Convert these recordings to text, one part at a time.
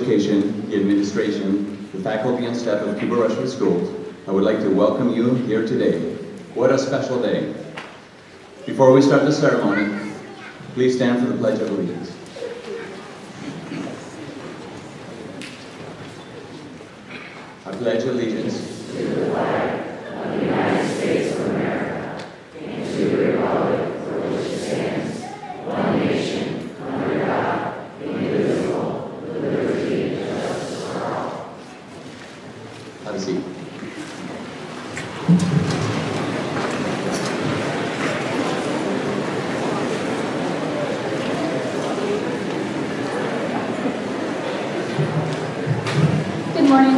Education, the administration, the faculty and staff of Cuba Rushford Schools, I would like to welcome you here today. What a special day. Before we start the ceremony, please stand for the Pledge of Allegiance. I pledge allegiance to the flag of the United States of America and to the republic for which it stands, one nation, under God, indivisible, with liberty and justice for all. Have a seat. Good morning.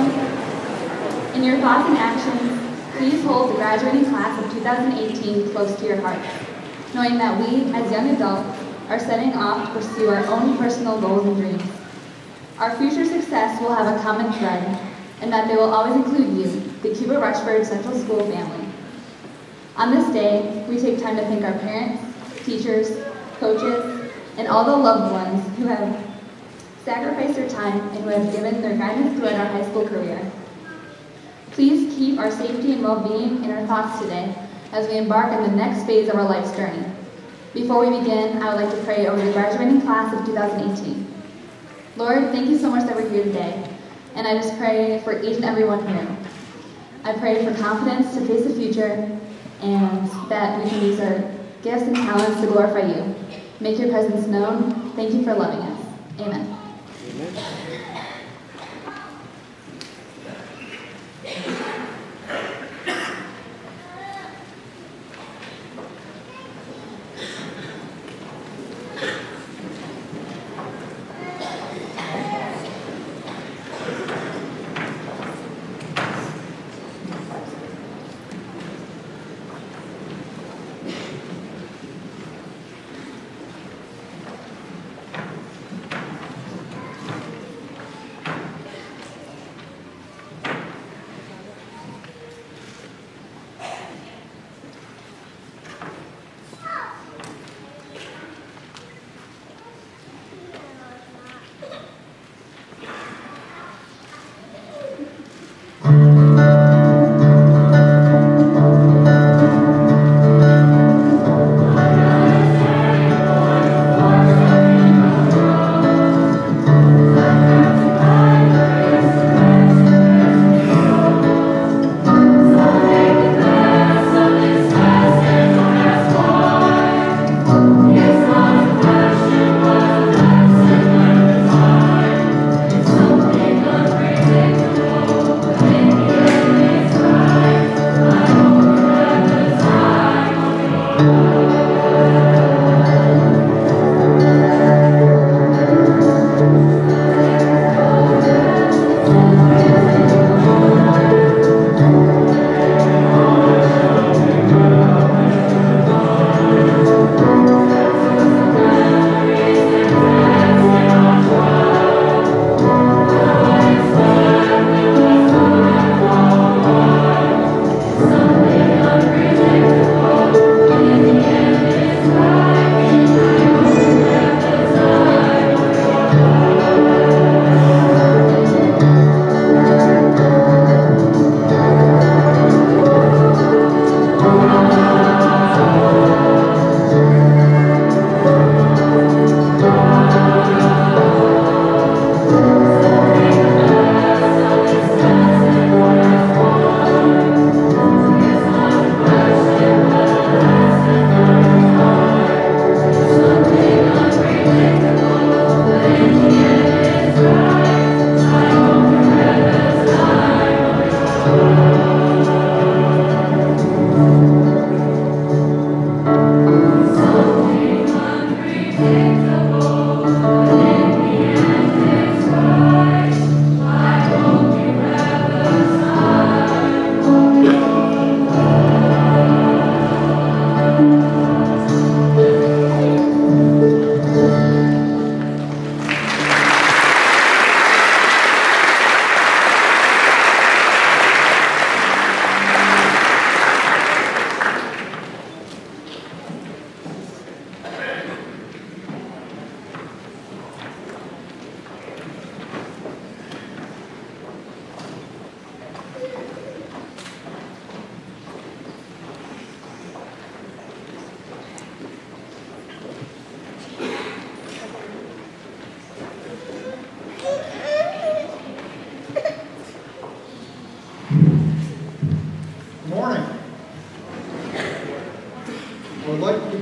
In your thoughts and actions, please hold the graduating class of 2018 close to your hearts, knowing that we, as young adults, are setting off to pursue our own personal goals and dreams. Our future success will have a common thread, and that they will always include you, the Cuba Rushford Central School family. On this day, we take time to thank our parents, teachers, coaches, and all the loved ones who have sacrificed their time and who have given their guidance throughout our high school career. Please keep our safety and well-being in our thoughts today as we embark on the next phase of our life's journey. Before we begin, I would like to pray over the graduating class of 2018. Lord, thank you so much that we're here today, and I just pray for each and every one here. I pray for confidence to face the future and that we can use our gifts and talents to glorify you. Make your presence known. Thank you for loving us. Amen.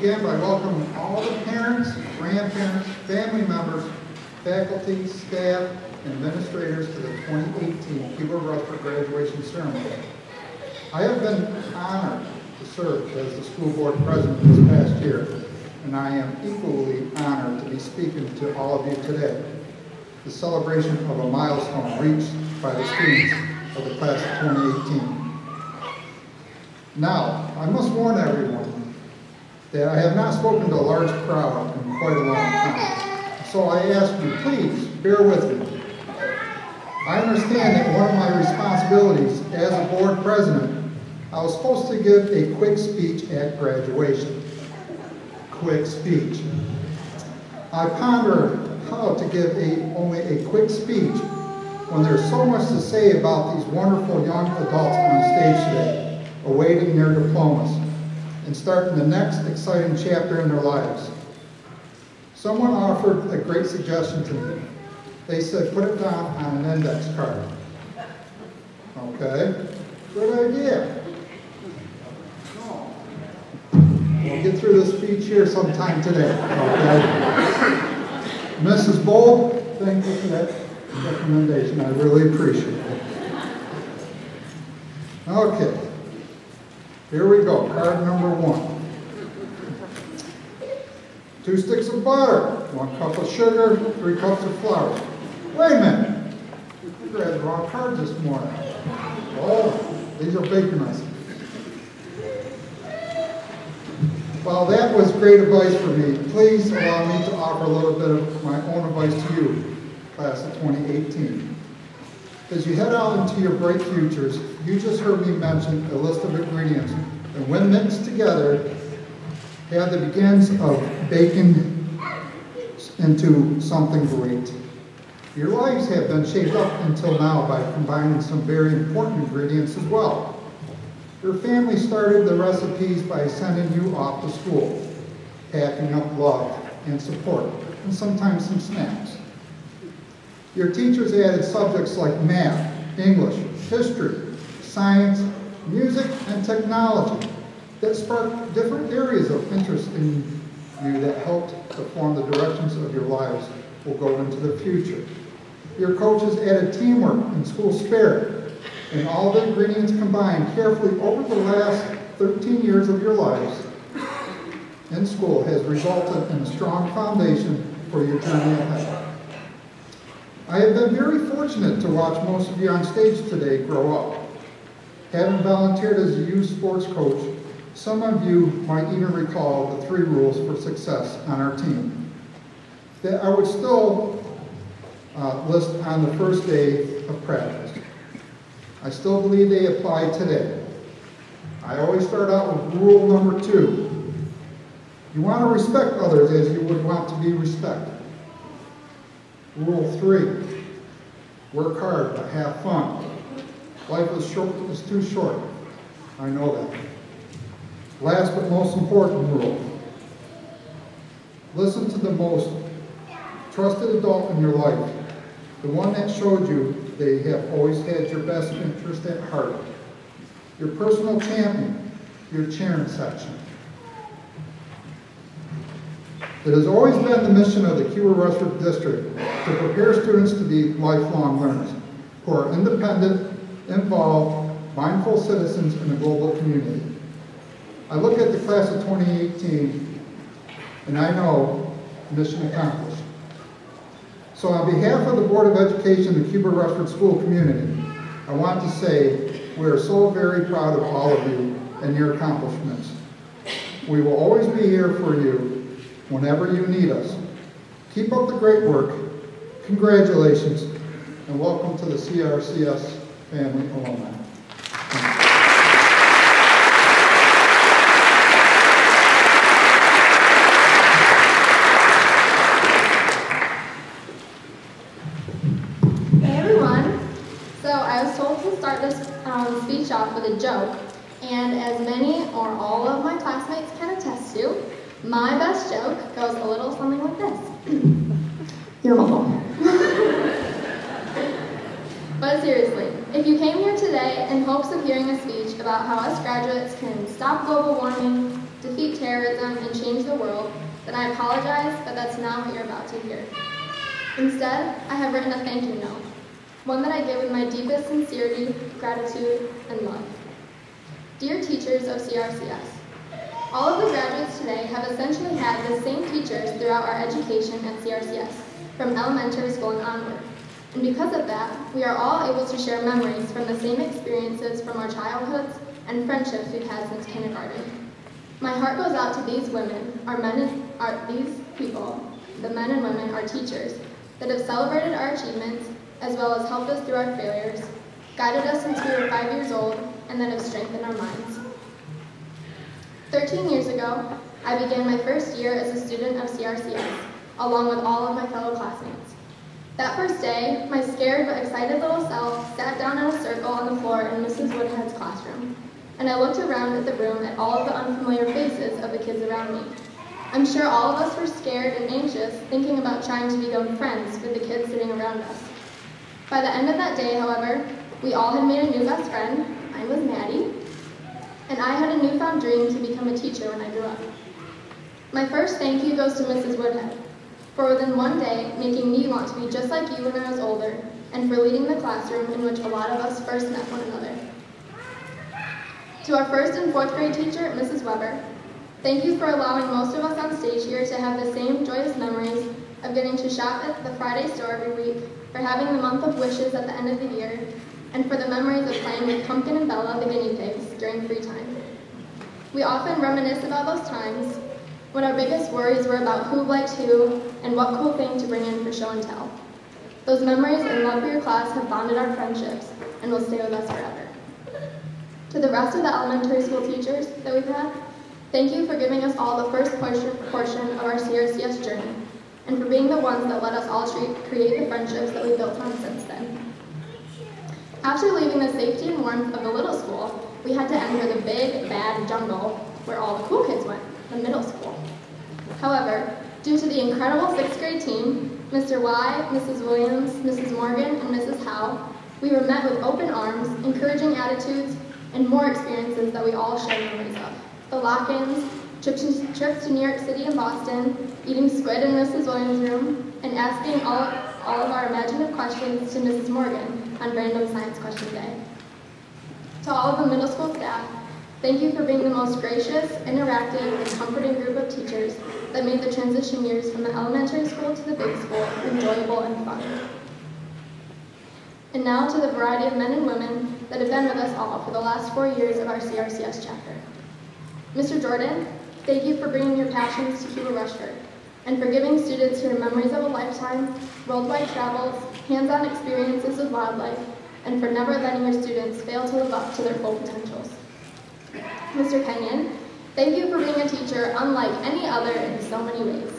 begin by welcoming all the parents, grandparents, family members, faculty, staff, and administrators to the 2018 Cuba Rushford Graduation Ceremony. I have been honored to serve as the school board president this past year, and I am equally honored to be speaking to all of you today, the celebration of a milestone reached by the students of the class of 2018. Now, I must warn everyone that I have not spoken to a large crowd in quite a long time, so I ask you, please bear with me. I understand that one of my responsibilities as a board president, I was supposed to give a quick speech at graduation. Quick speech. I ponder how to give only a quick speech when there's so much to say about these wonderful young adults on stage today, awaiting their diplomas and starting the next exciting chapter in their lives. Someone offered a great suggestion to me. They said, put it down on an index card. Okay, good idea. We'll get through this speech here sometime today, okay? Mrs. Bold, thank you for that recommendation. I really appreciate it. Okay, here we go, card number 1. 2 sticks of butter, 1 cup of sugar, 3 cups of flour. Wait a minute, you grabbed the wrong cards this morning. Oh, these are bacon ice. While that was great advice for me, please allow me to offer a little bit of my own advice to you, class of 2018. As you head out into your bright futures, you just heard me mention a list of ingredients, and when mixed together, have the beginnings of baking into something great. Your lives have been shaped up until now by combining some very important ingredients as well. Your family started the recipes by sending you off to school, packing up love and support, and sometimes some snacks. Your teachers added subjects like math, English, history, science, music, and technology that sparked different areas of interest in you that helped to form the directions of your lives will go into the future. Your coaches added teamwork and school spirit, and all the ingredients combined carefully over the last 13 years of your lives in school has resulted in a strong foundation for your journey ahead. I have been very fortunate to watch most of you on stage today grow up. Having volunteered as a youth sports coach, some of you might even recall the 3 rules for success on our team that I would still list on the first day of practice. I still believe they apply today. I always start out with rule number 2. You want to respect others as you would want to be respected. Rule 3, work hard but have fun. Life is too short. I know that. Last but most important rule, listen to the most trusted adult in your life, the one that showed you they have always had your best interest at heart, your personal champion, your cheering section. It has always been the mission of the Cuba Rushford District to prepare students to be lifelong learners who are independent, involved, mindful citizens in the global community. I look at the class of 2018 and I know mission accomplished. So on behalf of the Board of Education and the Cuba Rushford School community, I want to say we are so very proud of all of you and your accomplishments. We will always be here for you whenever you need us. Keep up the great work. Congratulations, and welcome to the CRCS family alumni. Hey everyone! So I was told to start this speech off with a joke, and as many or all of my classmates can attest to, my best joke goes a little something like this. You're welcome. But seriously, If you came here today in hopes of hearing a speech about how us graduates can stop global warming, defeat terrorism, and change the world, then I apologize, but that's not what you're about to hear. Instead, I have written a thank you note, one that I give with my deepest sincerity, gratitude, and love. Dear teachers of CRCS, all of the graduates today have essentially had the same teachers throughout our education at CRCS, from elementary school and onward. And because of that, we are all able to share memories from the same experiences from our childhoods and friendships we've had since kindergarten. My heart goes out to these women, these people, the men and women, our teachers, that have celebrated our achievements, as well as helped us through our failures, guided us since we were 5 years old, and that have strengthened our minds. 13 years ago, I began my first year as a student of CRCS, along with all of my fellow classmates. That first day, my scared but excited little self sat down in a circle on the floor in Mrs. Woodhead's classroom, and I looked around at the room at all of the unfamiliar faces of the kids around me. I'm sure all of us were scared and anxious, thinking about trying to become friends with the kids sitting around us. By the end of that day, however, we all had made a new best friend. Mine was Maddie, and I had a newfound dream to become a teacher when I grew up. My first thank you goes to Mrs. Woodhead, for within one day, making me want to be just like you when I was older, and for leading the classroom in which a lot of us first met one another. To our first and fourth grade teacher, Mrs. Weber, thank you for allowing most of us on stage here to have the same joyous memories of getting to shop at the Friday store every week, for having the month of wishes at the end of the year, and for the memories of playing with Pumpkin and Bella, the guinea pigs, during free time. We often reminisce about those times when our biggest worries were about who liked who and what cool thing to bring in for show and tell. Those memories and love for your class have bonded our friendships and will stay with us forever. To the rest of the elementary school teachers that we've had, thank you for giving us all the first portion of our CRCS journey, and for being the ones that let us all create the friendships that we built on since then. After leaving the safety and warmth of the little school, we had to enter the big, bad jungle where all the cool kids went, the middle school. However, due to the incredible 6th grade team, Mr. Y, Mrs. Williams, Mrs. Morgan, and Mrs. Howe, we were met with open arms, encouraging attitudes, and more experiences that we all share memories of. The lock-ins, trips to New York City and Boston, eating squid in Mrs. Williams' room, and asking all of our imaginative questions to Mrs. Morgan on random science question day. To all of the middle school staff, thank you for being the most gracious, interactive, and comforting group of teachers that made the transition years from the elementary school to the big school enjoyable and fun. And now to the variety of men and women that have been with us all for the last 4 years of our CRCS chapter. Mr. Jordan, thank you for bringing your passions to Cuba Rushford, and for giving students here memories of a lifetime, worldwide travels, hands-on experiences with wildlife, and for never letting your students fail to live up to their full potentials. Mr. Kenyon, thank you for being a teacher unlike any other in so many ways,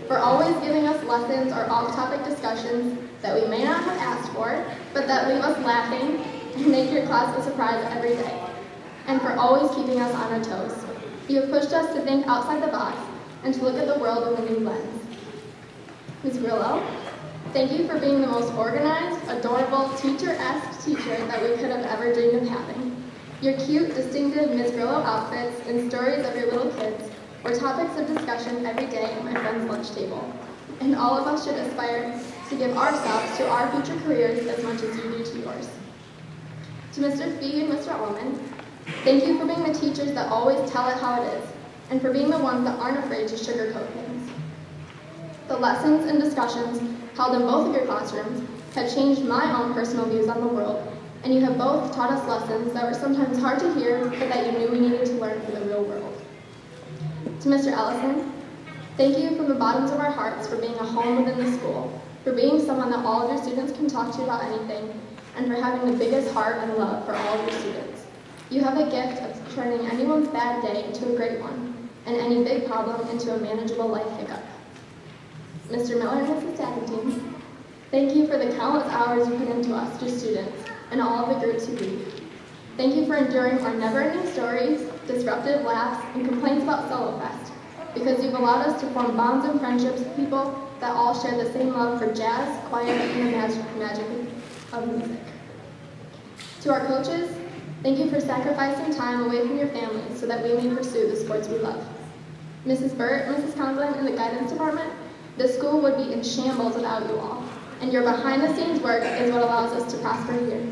for always giving us lessons or off-topic discussions that we may not have asked for, but that leave us laughing and make your class a surprise every day, and for always keeping us on our toes. You have pushed us to think outside the box and to look at the world with a new lens. Ms. Grillo, thank you for being the most organized, adorable, teacher-esque teacher that we could have ever dreamed of having. Your cute, distinctive Ms. Grillo outfits and stories of your little kids were topics of discussion every day at my friend's lunch table. And all of us should aspire to give ourselves to our future careers as much as you do to yours. To Mr. Fee and Mr. Ullman, thank you for being the teachers that always tell it how it is, and for being the ones that aren't afraid to sugarcoat things. The lessons and discussions held in both of your classrooms have changed my own personal views on the world, and you have both taught us lessons that were sometimes hard to hear, but that you knew we needed to learn for the real world. To Mr. Ellison, thank you from the bottoms of our hearts for being a home within the school, for being someone that all of your students can talk to about anything, and for having the biggest heart and love for all of your students. You have a gift of turning anyone's bad day into a great one, and any big problem into a manageable life hiccup. Mr. Miller and Mrs. Tackentine, thank you for the countless hours you put into us, your students, and all of the groups you lead. Thank you for enduring our never-ending stories, disruptive laughs, and complaints about Solo Fest, because you've allowed us to form bonds and friendships with people that all share the same love for jazz, choir, and the magic of music. To our coaches, thank you for sacrificing time away from your families so that we may pursue the sports we love. Mrs. Burt, Mrs. Conklin, and the guidance department, this school would be in shambles without you all, and your behind-the-scenes work is what allows us to prosper here.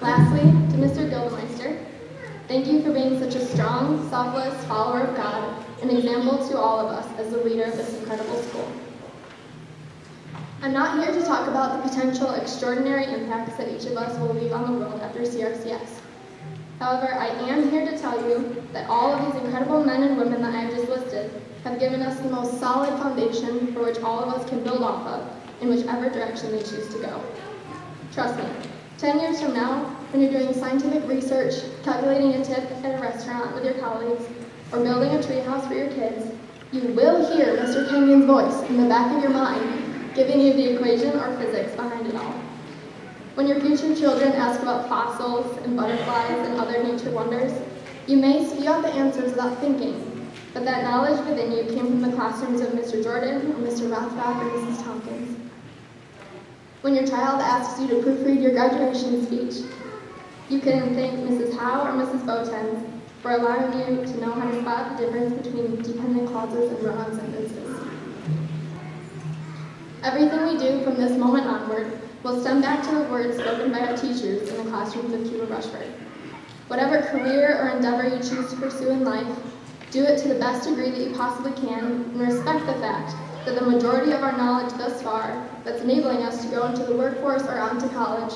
Lastly, to Mr. Gildemeister, thank you for being such a strong, selfless follower of God, an example to all of us as the leader of this incredible school. I'm not here to talk about the potential extraordinary impacts that each of us will leave on the world after CRCS. However, I am here to tell you that all of these incredible men and women that I have just listed have given us the most solid foundation for which all of us can build off of in whichever direction they choose to go. Trust me, 10 years from now, when you're doing scientific research, calculating a tip at a restaurant with your colleagues, or building a treehouse for your kids, you will hear Mr. Kenyon's voice in the back of your mind, giving you the equation or physics behind it all. When your future children ask about fossils and butterflies and other nature wonders, you may spew out the answers without thinking, but that knowledge within you came from the classrooms of Mr. Jordan or Mr. Rothrock or Mrs. Tompkins. When your child asks you to proofread your graduation speech, you can thank Mrs. Howe or Mrs. Botens for allowing you to know how to spot the difference between dependent clauses and run-on sentences. Everything we do from this moment onward will stem back to the words spoken by our teachers in the classrooms of Cuba Rushford. Whatever career or endeavor you choose to pursue in life, do it to the best degree that you possibly can and respect the fact that the majority of our knowledge thus far that's enabling us to go into the workforce or on to college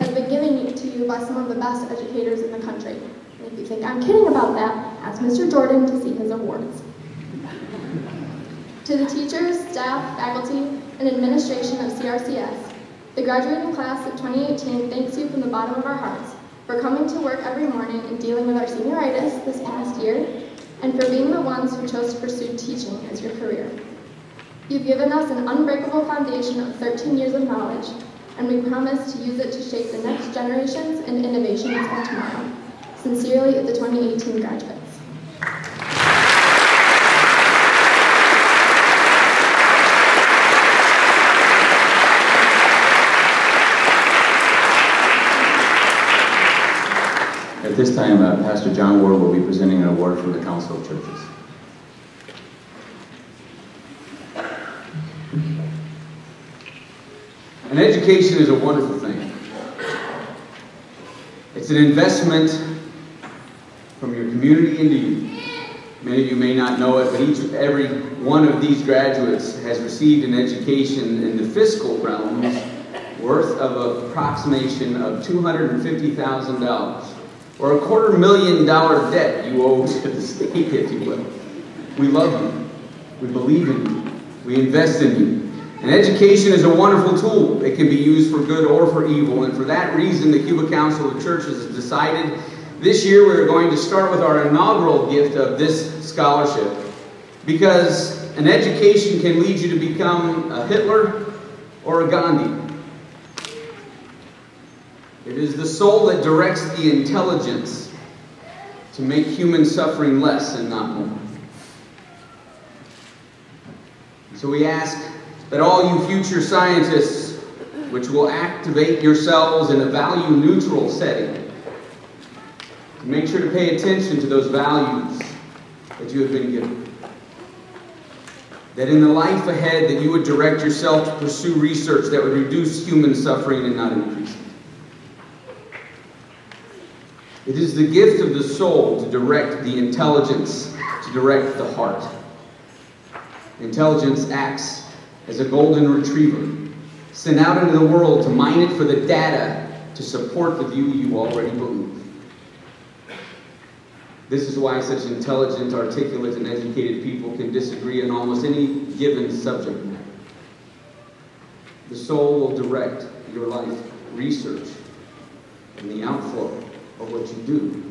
has been given to you by some of the best educators in the country. And if you think I'm kidding about that, ask Mr. Jordan to see his awards. To the teachers, staff, faculty, and administration of CRCS, the graduating class of 2018 thanks you from the bottom of our hearts for coming to work every morning and dealing with our senioritis this past year, and for being the ones who chose to pursue teaching as your career. You've given us an unbreakable foundation of 13 years of knowledge, and we promise to use it to shape the next generations and innovations of tomorrow. Sincerely, the 2018 graduates. At this time, Pastor John Ward will be presenting an award from the Council of Churches. An education is a wonderful thing. It's an investment from your community into you. Many of you may not know it, but every one of these graduates has received an education in the fiscal realm worth of approximation of $250,000. Or $250,000 debt you owe to the state, if you will. We love you. We believe in you. We invest in you. And education is a wonderful tool. It can be used for good or for evil. And for that reason, the Cuba Council of Churches has decided this year we're going to start with our inaugural gift of this scholarship. Because an education can lead you to become a Hitler or a Gandhi. It is the soul that directs the intelligence to make human suffering less and not more. So we ask that all you future scientists, which will activate yourselves in a value-neutral setting, make sure to pay attention to those values that you have been given. That in the life ahead, that you would direct yourself to pursue research that would reduce human suffering and not increase it. It is the gift of the soul to direct the intelligence, to direct the heart. Intelligence acts as a golden retriever, sent out into the world to mine it for the data to support the view you already believe. This is why such intelligent, articulate, and educated people can disagree on almost any given subject matter. The soul will direct your life, research, and the outflow of what you do.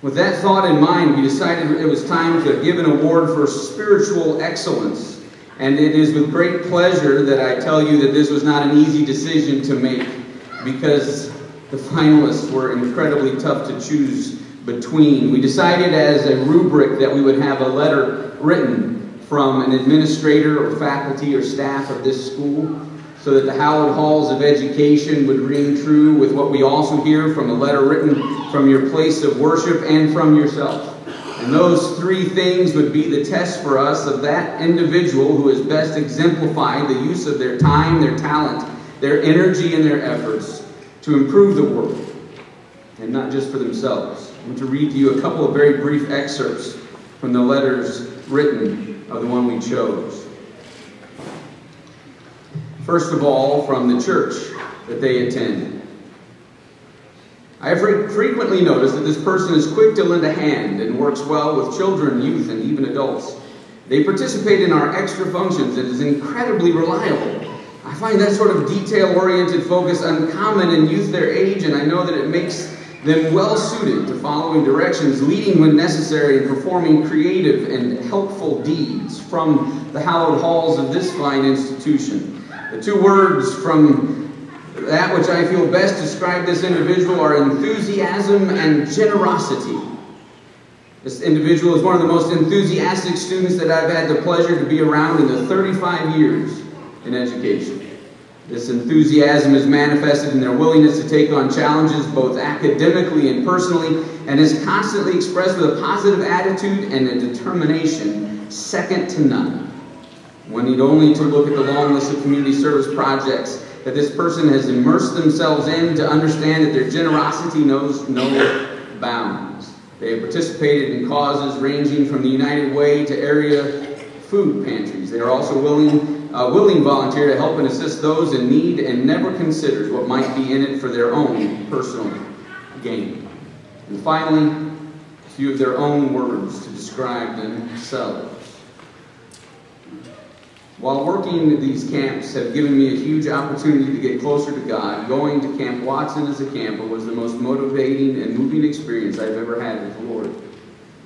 With that thought in mind, we decided it was time to give an award for spiritual excellence. And it is with great pleasure that I tell you that this was not an easy decision to make, because the finalists were incredibly tough to choose between. We decided as a rubric that we would have a letter written from an administrator or faculty or staff of this school so that the hallowed halls of education would ring true with what we also hear from a letter written from your place of worship and from yourself. And those three things would be the test for us of that individual who has best exemplified the use of their time, their talent, their energy, and their efforts to improve the world, and not just for themselves. I want to read to you a couple of very brief excerpts from the letters written of the one we chose. First of all, from the church that they attend. I have frequently noticed that this person is quick to lend a hand and works well with children, youth, and even adults. They participate in our extra functions and is incredibly reliable. I find that sort of detail-oriented focus uncommon in youth their age, and I know that it makes them well-suited to following directions, leading when necessary, and performing creative and helpful deeds from the hallowed halls of this fine institution. The two words from that which I feel best describe this individual are enthusiasm and generosity. This individual is one of the most enthusiastic students that I've had the pleasure to be around in the 35 years in education. This enthusiasm is manifested in their willingness to take on challenges both academically and personally, and is constantly expressed with a positive attitude and a determination second to none. One need only to look at the long list of community service projects that this person has immersed themselves in to understand that their generosity knows no bounds. They have participated in causes ranging from the United Way to area food pantries. They are also willing volunteer to help and assist those in need, and never considers what might be in it for their own personal gain. And finally, a few of their own words to describe themselves. While working these camps have given me a huge opportunity to get closer to God, going to Camp Watson as a camper was the most motivating and moving experience I've ever had with the Lord.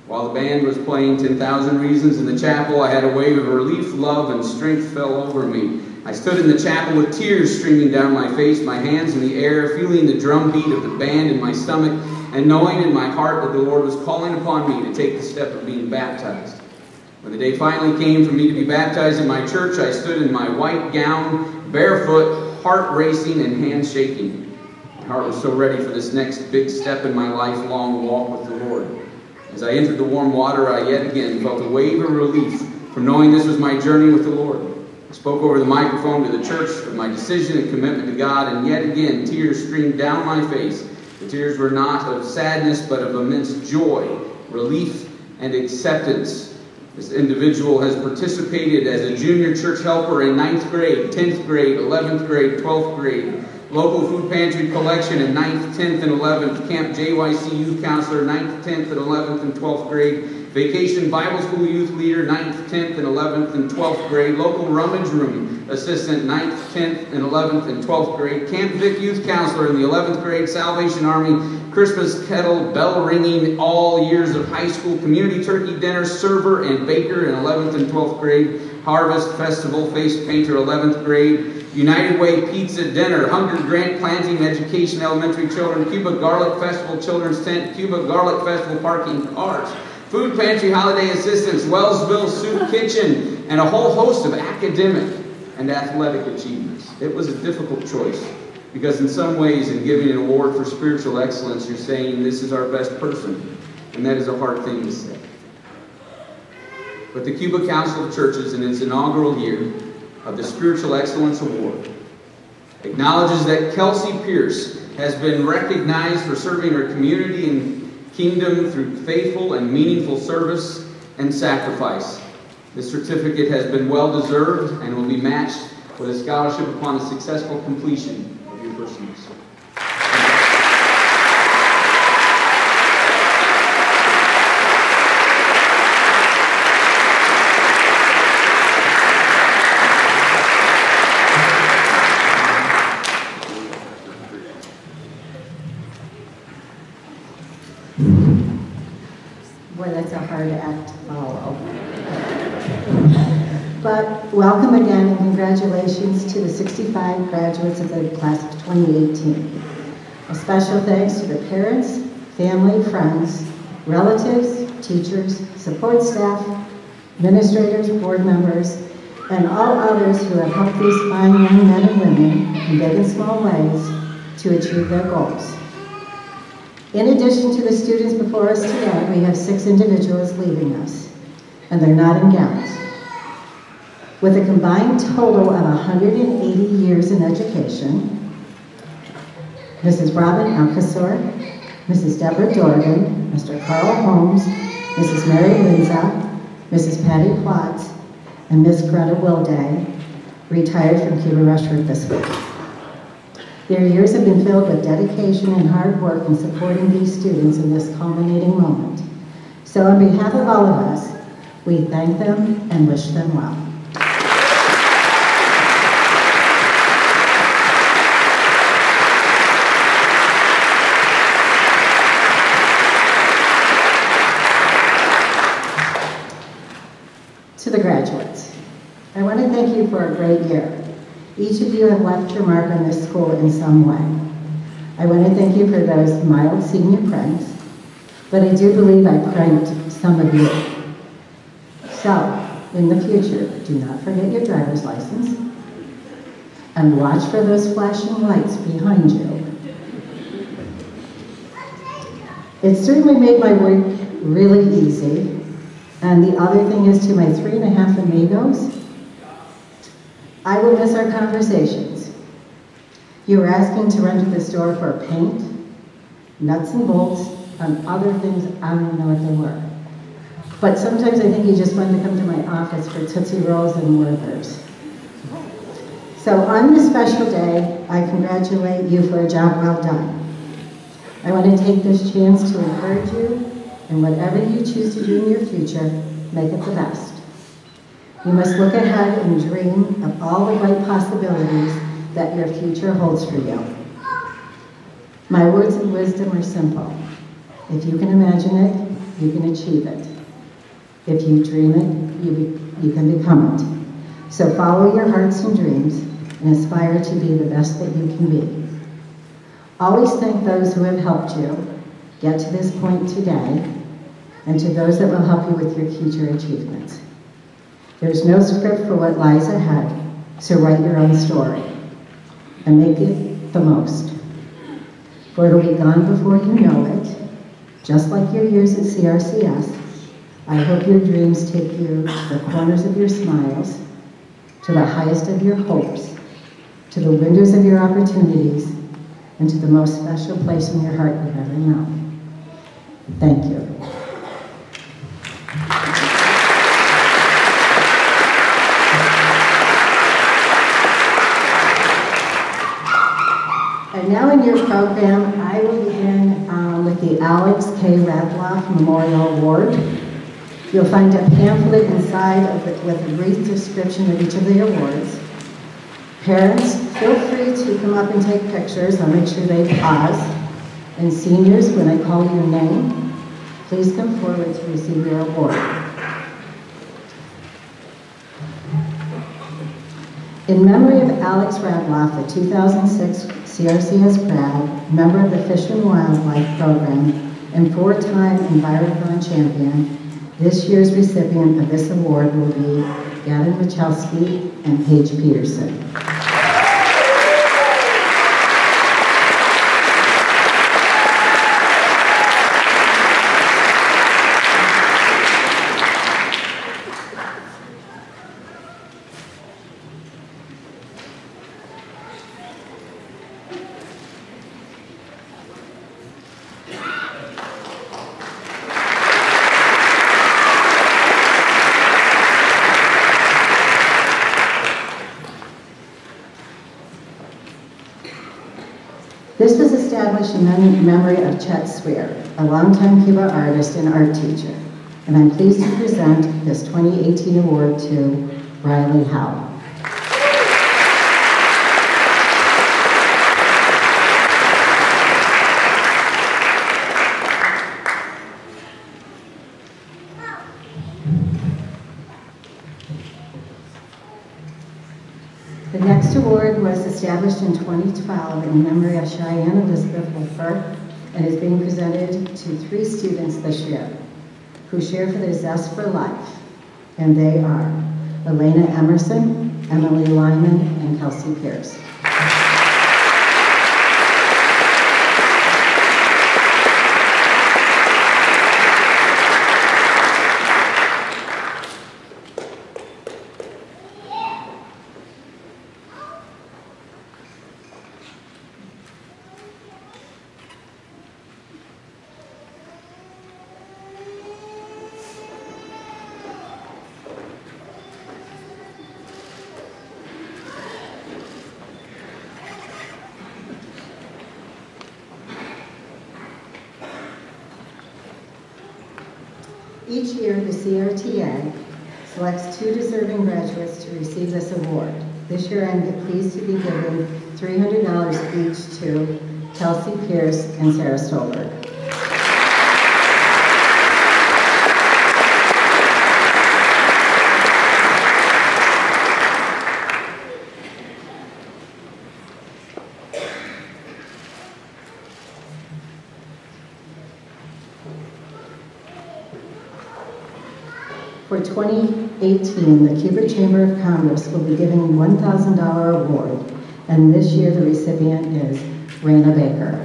While the band was playing 10,000 Reasons in the chapel, I had a wave of relief, love, and strength fell over me. I stood in the chapel with tears streaming down my face, my hands in the air, feeling the drum beat of the band in my stomach, and knowing in my heart that the Lord was calling upon me to take the step of being baptized. When the day finally came for me to be baptized in my church, I stood in my white gown, barefoot, heart racing and hands shaking. My heart was so ready for this next big step in my lifelong walk with the Lord. As I entered the warm water, I yet again felt a wave of relief from knowing this was my journey with the Lord. I spoke over the microphone to the church of my decision and commitment to God, and yet again tears streamed down my face. The tears were not of sadness, but of immense joy, relief, and acceptance. This individual has participated as a junior church helper in 9th grade, 10th grade, 11th grade, 12th grade, local food pantry collection in 9th, 10th, and 11th, Camp JYC youth counselor, 9th, 10th, and 11th, and 12th grade, vacation Bible school youth leader, 9th, 10th, and 11th, and 12th grade, local rummage room assistant, 9th, 10th, and 11th, and 12th grade, Camp Vic youth counselor in the 11th grade, Salvation Army, Christmas kettle, bell ringing, all years of high school, community turkey dinner, server and baker in 11th and 12th grade, Harvest Festival, face painter, 11th grade, United Way pizza dinner, Hunger Grant planting, education, elementary children, Cuba Garlic Festival children's tent, Cuba Garlic Festival parking cars, food pantry holiday assistance, Wellsville soup kitchen, and a whole host of academic and athletic achievements. It was a difficult choice, because in some ways, in giving an award for spiritual excellence, you're saying this is our best person, and that is a hard thing to say. But the Cuba Council of Churches, in its inaugural year of the Spiritual Excellence Award, acknowledges that Kelsey Pierce has been recognized for serving her community and kingdom through faithful and meaningful service and sacrifice. This certificate has been well-deserved and will be matched with a scholarship upon the successful completion of your pursuits. Boy, that's a hard act to follow. But welcome again and congratulations to the 65 graduates of the class of 2018. A special thanks to the parents, family, friends, relatives, teachers, support staff, administrators, board members, and all others who have helped these fine young men and women in big and small ways to achieve their goals. In addition to the students before us today, we have 6 individuals leaving us, and they're not in gowns. With a combined total of 180 years in education, Mrs. Robin Alcasor, Mrs. Deborah Dorgan, Mr. Carl Holmes, Mrs. Mary Linza, Mrs. Patty Plotz, and Miss Greta Wilday retired from Cuba Rushford this week. Their years have been filled with dedication and hard work in supporting these students in this culminating moment. So on behalf of all of us, we thank them and wish them well. To the graduates, I want to thank you for a great year. Each of you have left your mark on this school in some way. I want to thank you for those mild senior pranks, but I do believe I pranked some of you. So, in the future, do not forget your driver's license, and watch for those flashing lights behind you. It certainly made my work really easy. And the other thing is, to my 3.5 amigos, I will miss our conversations. You were asking to run to the store for paint, nuts and bolts, and other things I don't even know what they were. But sometimes I think you just wanted to come to my office for Tootsie Rolls and Werther's. So on this special day, I congratulate you for a job well done. I want to take this chance to encourage you, and whatever you choose to do in your future, make it the best. You must look ahead and dream of all the great possibilities that your future holds for you. My words of wisdom are simple. If you can imagine it, you can achieve it. If you dream it, you can become it. So follow your hearts and dreams and aspire to be the best that you can be. Always thank those who have helped you get to this point today, and to those that will help you with your future achievements. There's no script for what lies ahead, so write your own story and make it the most. For it'll be gone before you know it, just like your years at CRCS. I hope your dreams take you to the corners of your smiles, to the highest of your hopes, to the windows of your opportunities, and to the most special place in your heart you've ever known. Thank you. And now in your program, I will begin with the Alex K. Radloff Memorial Award. You'll find a pamphlet inside of it with a brief description of each of the awards. Parents, feel free to come up and take pictures. I'll make sure they pause. And seniors, when I call your name, please come forward to receive your award. In memory of Alex Radloff, the 2006 CRCS grad, member of the Fish and Wildlife Program, and 4-time Environthon champion, this year's recipient of this award will be Gavin Wachowski and Paige Peterson. This was established in memory of Chet Swear, a longtime Cuba artist and art teacher, and I'm pleased to present this 2018 award to Riley Howe. The next award was established in 2012 in memory of Cheyenne Elizabeth Wolfer and is being presented to 3 students this year who share for their zest for life. And they are Elena Emerson, Emily Lyman, and Kelsey Pierce. Each year, the CRTA selects 2 deserving graduates to receive this award. This year, I'm pleased to be giving $300 each to Kelsey Pierce and Sarah Stolberg. For 2018, the Cuba Chamber of Commerce will be giving a $1,000 award, and this year the recipient is Raina Baker.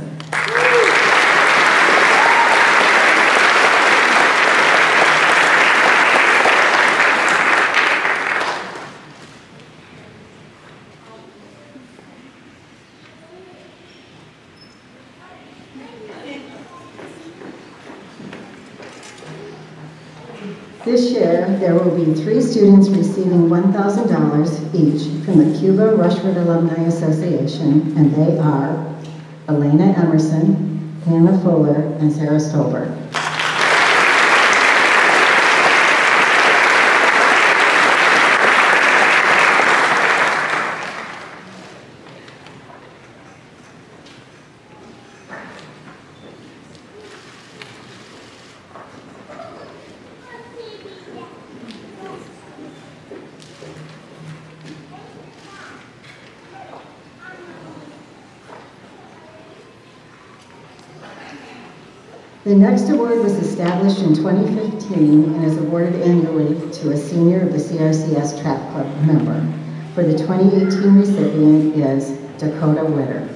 This year, there will be 3 students receiving $1,000 each from the Cuba Rushford Alumni Association, and they are Elena Emerson, Hannah Fuller, and Sarah Stolberg. The next award was established in 2015 and is awarded annually to a senior of the CRCS Track Club member. For the 2018 recipient is Dakota Witter.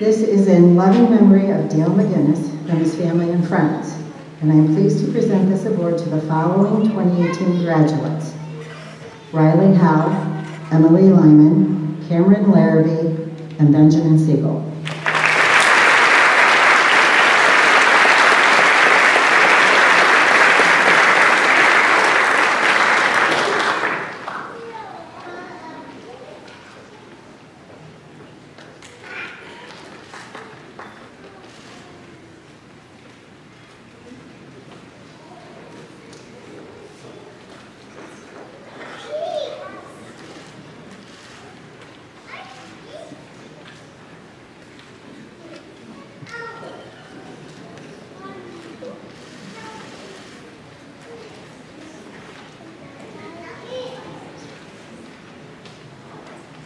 This is in loving memory of Dale McGinnis and his family and friends, and I am pleased to present this award to the following 2018 graduates: Riley Howe, Emily Lyman, Cameron Larrabee, and Benjamin Siegel.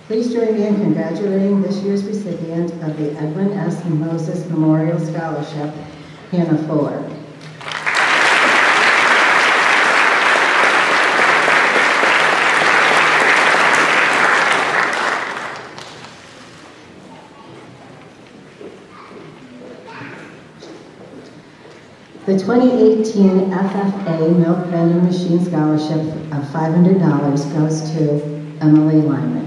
Please join me in congratulating this year's recipient of the Edwin S. Moses Memorial Scholarship, Hannah Fuller. The 2018 FFA Milk Vending Machine Scholarship of $500 goes to Emily Lyman.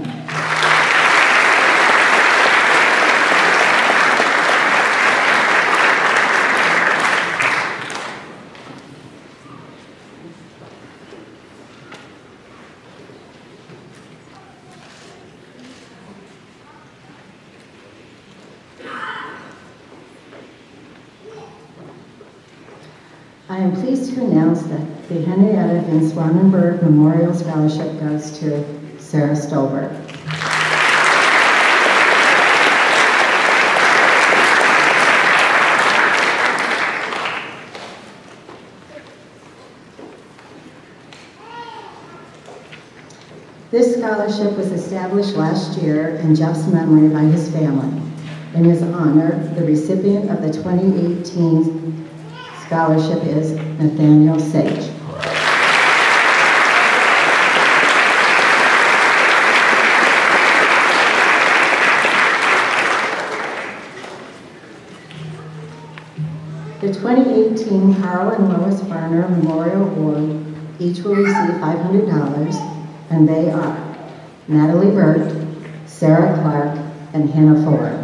I am pleased to announce that the Henrietta Van Swanenberg Memorial Scholarship goes to Sarah Stolberg. This scholarship was established last year in Jeff's memory by his family. In his honor, the recipient of the 2018 scholarship is Nathaniel Sage. The 2018 Carl and Lois Farner Memorial Award each will receive $500, and they are Natalie Burt, Sarah Clark, and Hannah Fuller.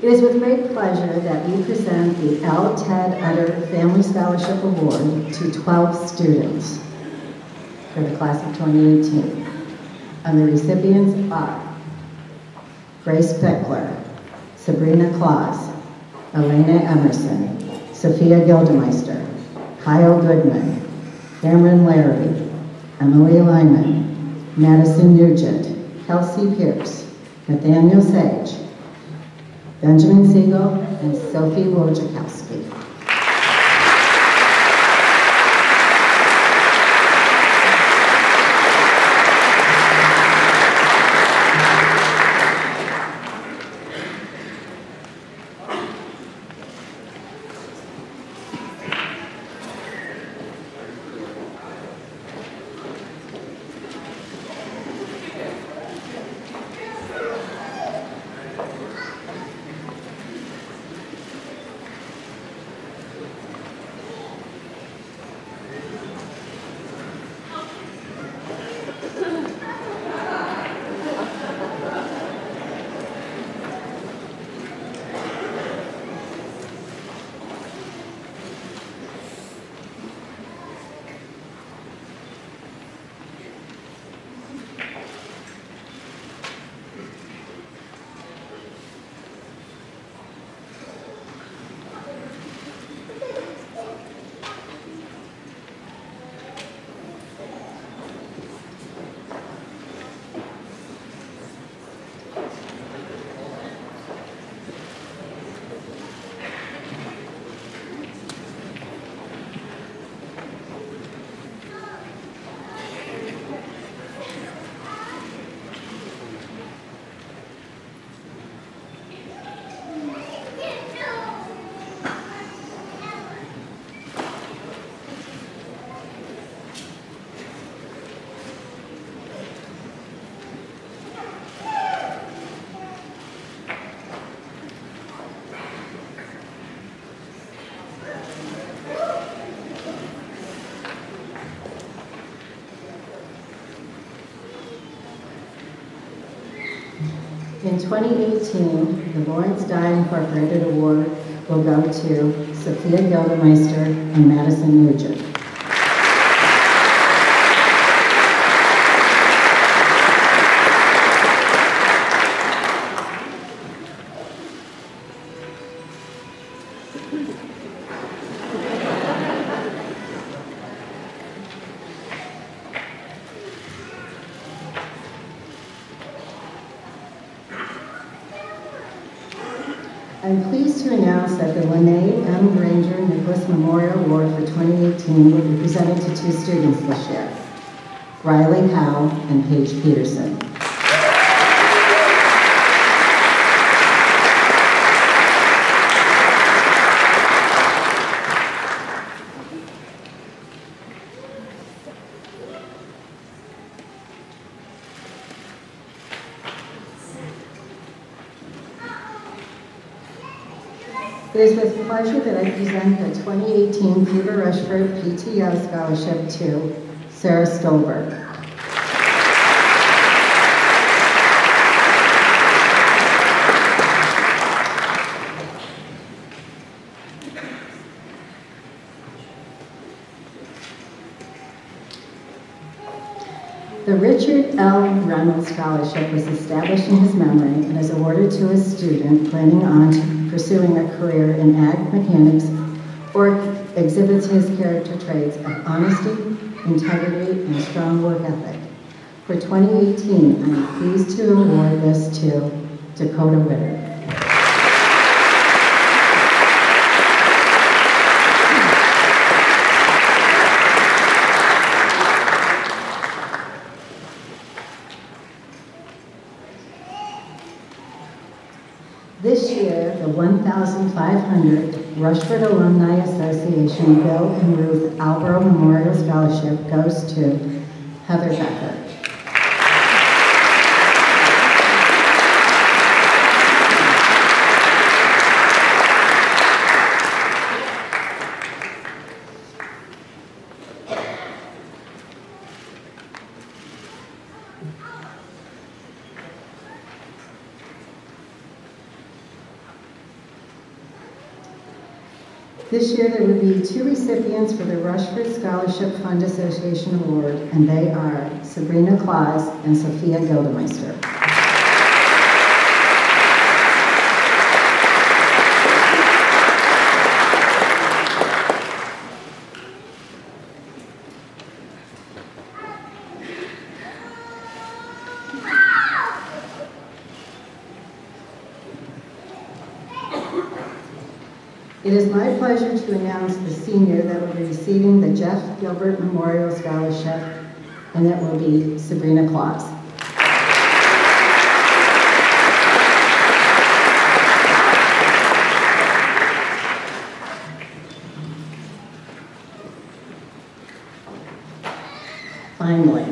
It is with great pleasure that we present the L. Ted Utter Family Scholarship Award to 12 students for the class of 2018. And the recipients are Grace Beckler, Sabrina Claus, Elena Emerson, Sophia Gildemeister, Kyle Goodman, Cameron Larry, Emily Lyman, Madison Nugent, Kelsey Pierce, Nathaniel Sage, Benjamin Siegel, and Sophie Wojciechowski. In 2018, the Lawrence Dye Incorporated Award will go to Sophia Gildemeister and Madison Nugent. I'm pleased to announce that the Lene M. Granger Nicholas Memorial Award for 2018 will be presented to two students this year, Riley Howe and Paige Peterson. It is with pleasure that I present the 2018 Peter Rushford PTO Scholarship to Sarah Stolberg. The Richard L. Reynolds Scholarship was established in his memory and is awarded to a student planning on pursuing a career in ag mechanics or exhibits his character traits of honesty, integrity, and strong work ethic. For 2018, I am pleased to award this to Dakota Witter. This year, the 1,500 Rushford Alumni Association Bill and Ruth Albro Memorial Scholarship goes to Heather Becker. This year there will be 2 recipients for the Rushford Scholarship Fund Association Award, and they are Sabrina Claus and Sophia Gildemeister. It is my pleasure to announce the senior that will be receiving the Jeff Gilbert Memorial Scholarship, and that will be Sabrina Claus. Finally,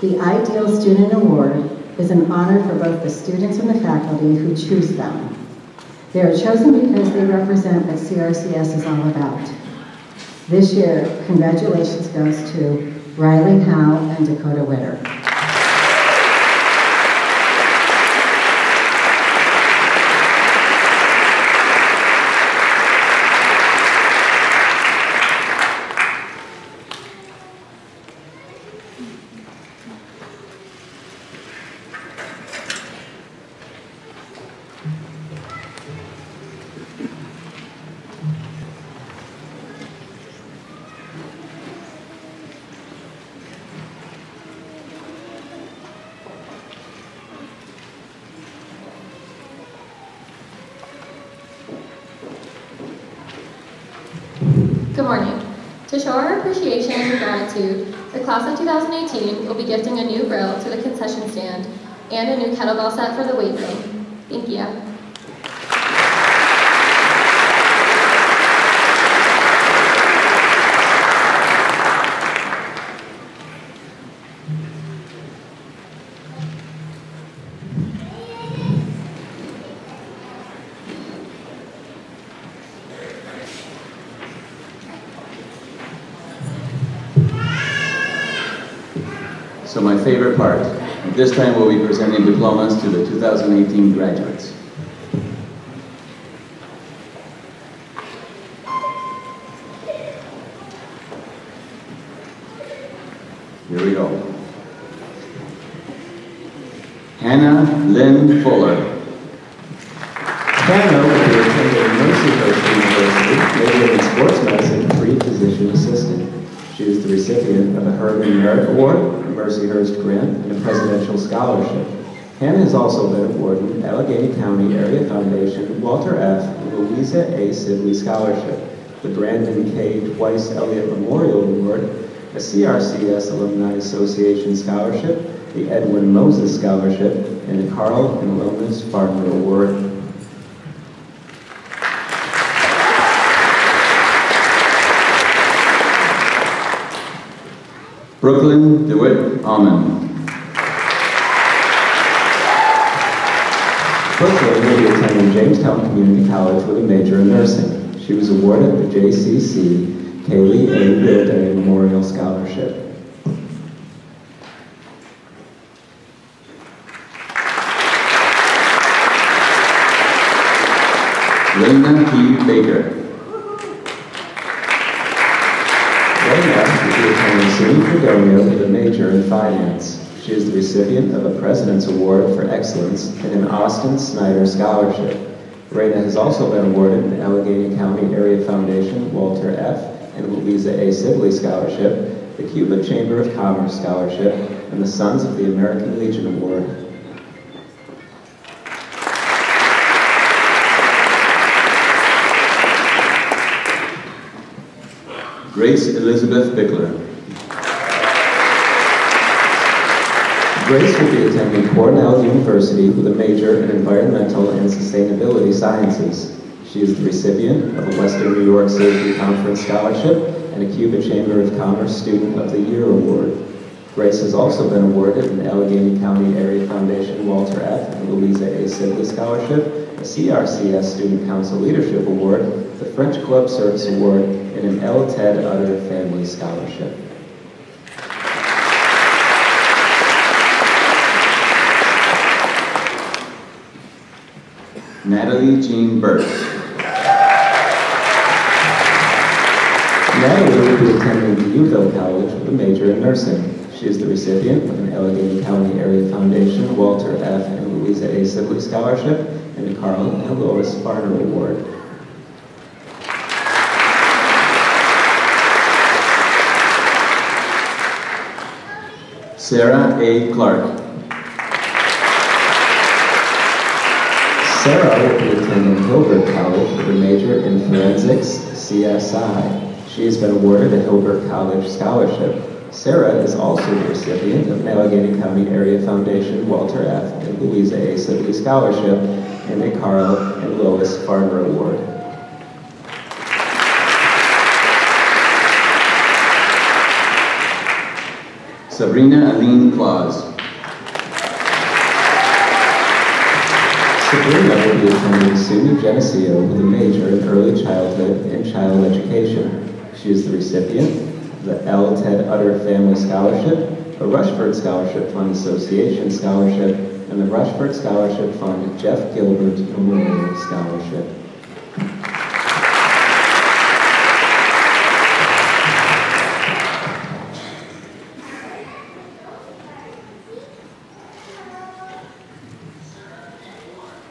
the Ideal Student Award is an honor for both the students and the faculty who choose them. They are chosen because they represent what CRCS is all about. This year, congratulations goes to Riley Howe and Dakota Witter. Good morning. To show our appreciation and gratitude, the class of 2018 will be gifting a new grill to the concession stand and a new kettlebell set for the weight room. Thank you. So my favorite part. This time we'll be presenting diplomas to the 2018 graduates. Here we go. Hannah Lynn Fuller. Hannah will be attending Mercyhurst University, majoring in sports medicine, pre-physician assistant. She is the recipient of a Herman Merit Award, a Mercyhurst Grant, and a Presidential Scholarship. Hannah has also been awarded Allegheny County Area Foundation, Walter F. and Louisa A. Sibley Scholarship, the Brandon K. Twice Elliott Memorial Award, a CRCS Alumni Association Scholarship, the Edwin Moses Scholarship, and the Carl and Wellness Farmer Award. Brooklyn DeWitt Almond. Brooklyn will be attending Jamestown Community College with a major in nursing. She was awarded the JCC Kaylee A. Day Memorial Scholarship. Linda P. Baker. Linda will be attending City for Macedonia with a major in finance. She is the recipient of a President's Award for Excellence and an Austin Snyder Scholarship. Raina has also been awarded an Allegheny County Area Foundation Walter F. and Louisa A. Sibley Scholarship, the Cuba Chamber of Commerce Scholarship, and the Sons of the American Legion Award. Grace Elizabeth Bickler. Grace will be attending Cornell University with a major in Environmental and Sustainability Sciences. She is the recipient of a Western New York Safety Conference Scholarship and a Cuba Chamber of Commerce Student of the Year Award. Grace has also been awarded an Allegheny County Area Foundation Walter F. and Louisa A. Sibley Scholarship, a CRCS Student Council Leadership Award, the French Club Service Award, and an L. Ted Utter Family Scholarship. Natalie Jean Burt. Natalie will be attending Viewville College with a major in nursing. She is the recipient of an Allegheny County Area Foundation Walter F. and Louisa A. Sibley Scholarship and a Carl and Lois Farner Award. Sarah A. Clark. Sarah will be attending Hilbert College with a major in Forensics CSI. She has been awarded a Hilbert College Scholarship. Sarah is also the recipient of an Allegheny County Area Foundation Walter F. and Louisa A. Sibley Scholarship and a Carl and Lois Farner Award. Sabrina Aline Claus. Sabrina will be attending SUNY Geneseo with a major in early childhood and child education. She is the recipient of the L. Ted Utter Family Scholarship, a Rushford Scholarship Fund Association Scholarship, and the Rushford Scholarship Fund Jeff Gilbert Memorial Scholarship.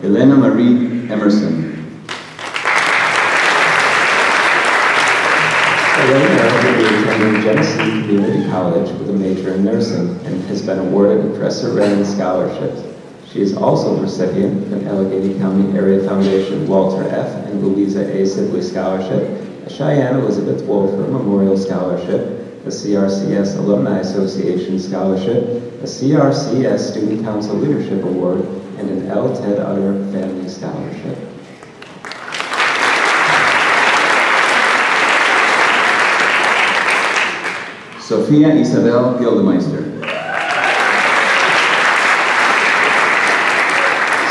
Elena Marie Emerson. Elena will be attending Genesee Community College with a major in nursing and has been awarded a Dresser Wren Scholarship. She is also the recipient of an Allegheny County Area Foundation Walter F. and Louisa A. Sibley Scholarship, a Cheyenne Elizabeth Wolfer Memorial Scholarship, a CRCS Alumni Association Scholarship, a CRCS Student Council Leadership Award, and an L. Ted Utter Family Scholarship. Sophia Isabel Gildemeister.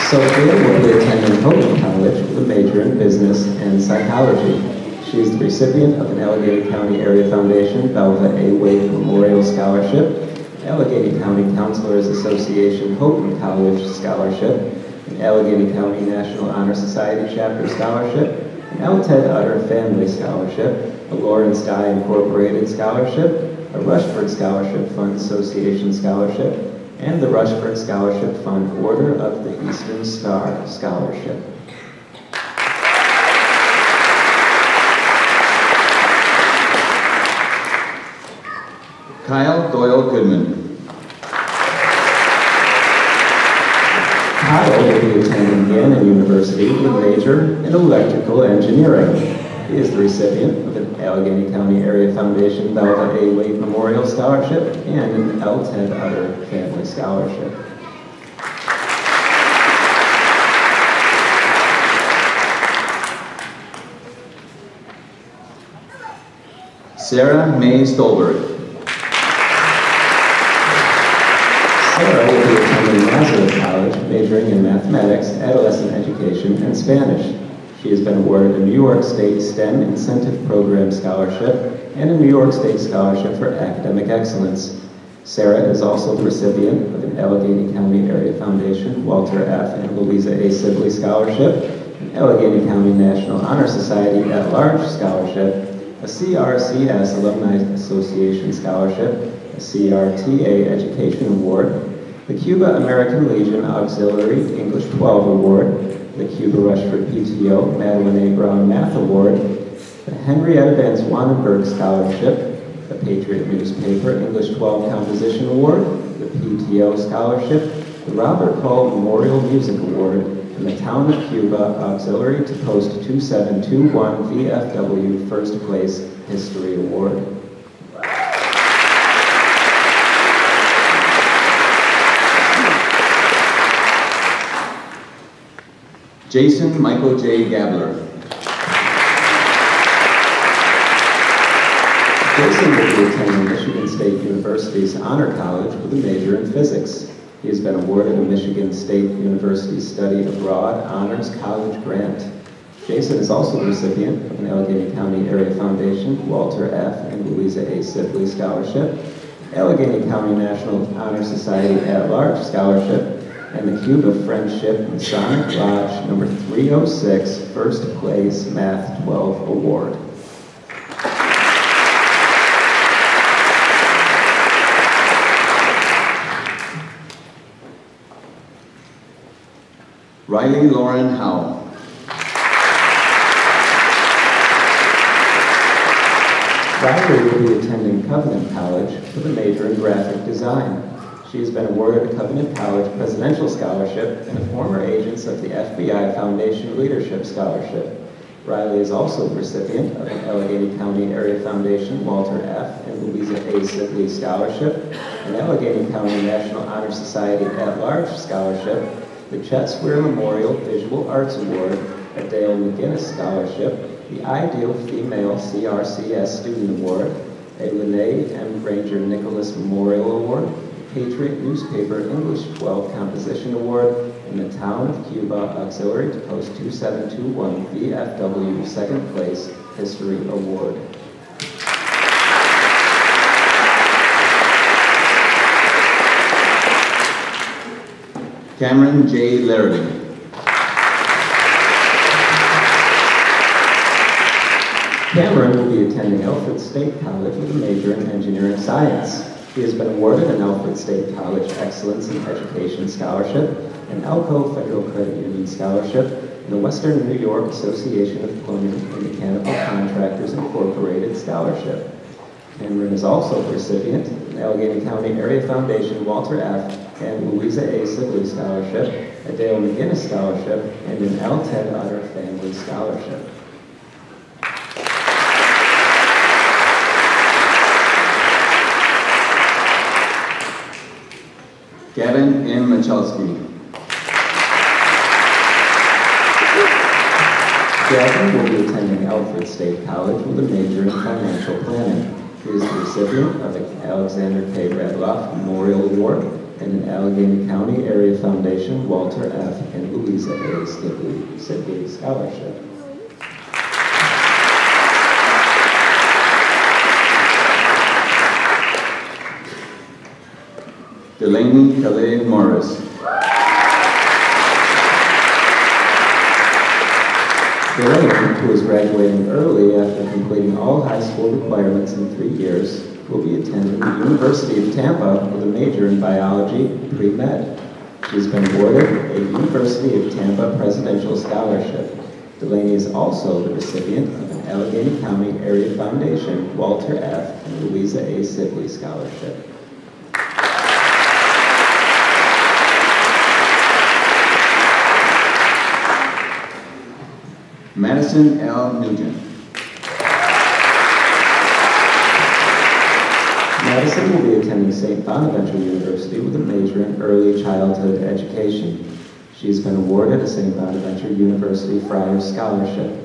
Sophia will be attending Houghton College with a major in business and psychology. She is the recipient of an Allegheny County Area Foundation Belva A. Wade Memorial Scholarship, Allegheny County Counselors Association Houghton College Scholarship, an Allegheny County National Honor Society Chapter Scholarship, an L. Ted Utter Family Scholarship, a Lawrence Dye Incorporated Scholarship, a Rushford Scholarship Fund Association Scholarship, and the Rushford Scholarship Fund Order of the Eastern Star Scholarship. Kyle Doyle Goodman. Kyle will be attending Gannon University with a major in electrical engineering. He is the recipient of an Allegheny County Area Foundation Belva A. Wade Memorial Scholarship and an L. Ted Utter Family Scholarship. Sarah May Stolberg. Sarah will be attending Nazareth College, majoring in mathematics, adolescent education, and Spanish. She has been awarded a New York State STEM Incentive Program Scholarship and a New York State Scholarship for Academic Excellence. Sarah is also the recipient of an Allegheny County Area Foundation Walter F. and Louisa A. Sibley Scholarship, an Allegheny County National Honor Society At-Large Scholarship, a CRCS Alumni Association Scholarship, a CRTA Education Award, the Cuba American Legion Auxiliary English 12 Award, the Cuba Rushford PTO Madeline A. Brown Math Award, the Henrietta Van Zwanenberg Scholarship, the Patriot Newspaper English 12 Composition Award, the PTO Scholarship, the Robert Cole Memorial Music Award, and the Town of Cuba Auxiliary to Post 2721 VFW First Place History Award. Jason Michael J. Gabler. Jason will be attending Michigan State University's Honor College with a major in physics. He has been awarded a Michigan State University Study Abroad Honors College grant. Jason is also the recipient of an Allegheny County Area Foundation Walter F. and Louisa A. Sibley Scholarship, Allegheny County National Honor Society At-Large Scholarship, and the Cuba Friendship Masonic Lodge number 306 First Place Math 12 Award. Riley Lauren Howe. Riley will be attending Covenant College with a major in graphic design. She has been awarded a Covenant College Presidential Scholarship and a former Agents of the FBI Foundation Leadership Scholarship. Riley is also the recipient of an Allegheny County Area Foundation Walter F. and Louisa A. Sibley Scholarship, an Allegheny County National Honor Society At-Large Scholarship, the Chet Swear Memorial Visual Arts Award, a Dale McGinnis Scholarship, the Ideal Female CRCS Student Award, a Lene M. Granger Nicholas Memorial Award, Patriot Newspaper English 12 Composition Award, and the Town of Cuba Auxiliary to Post 2721 VFW Second Place History Award. Cameron J. Larrabee. Cameron will be attending Alfred State College with a major in engineering science. He has been awarded an Alfred State College Excellence in Education Scholarship, an Alco Federal Credit Union Scholarship, and the Western New York Association of Plumbing and Mechanical Contractors Incorporated Scholarship. Cameron is also the recipient of an Allegheny County Area Foundation Walter F. and Louisa A. Sibley Scholarship, a Dale McGinnis Scholarship, and an L. Ted Utter Family Scholarship. Gavin M. Michalski. Gavin will be attending Alfred State College with a major in financial planning. He is the recipient of the Alexander K. Radloff Memorial Award and an Allegheny County Area Foundation Walter F. and Louisa A. Sibley Scholarship. Delaney Calais Morris. Delaney, who is graduating early after completing all high school requirements in 3 years, will be attending the University of Tampa with a major in biology pre-med. She has been awarded a University of Tampa Presidential Scholarship. Delaney is also the recipient of an Allegheny County Area Foundation Walter F. and Louisa A. Sibley Scholarship. Madison L. Nugent. Madison will be attending St. Bonaventure University with a major in early childhood education. She's been awarded a St. Bonaventure University Friars Scholarship.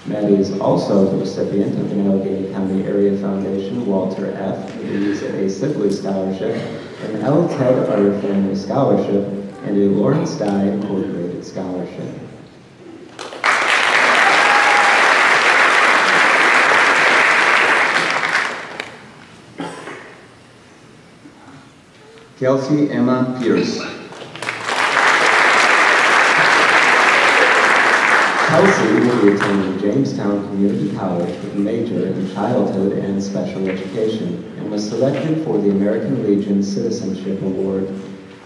Maddie is also the recipient of an Allegheny County Area Foundation Walter F. and Louisa A. Sibley Scholarship, an L. Ted Utter Family Scholarship, and a Lawrence Dye Incorporated Scholarship. Kelsey Emma Pierce. Kelsey will be attending Jamestown Community College with a major in childhood and special education and was selected for the American Legion Citizenship Award.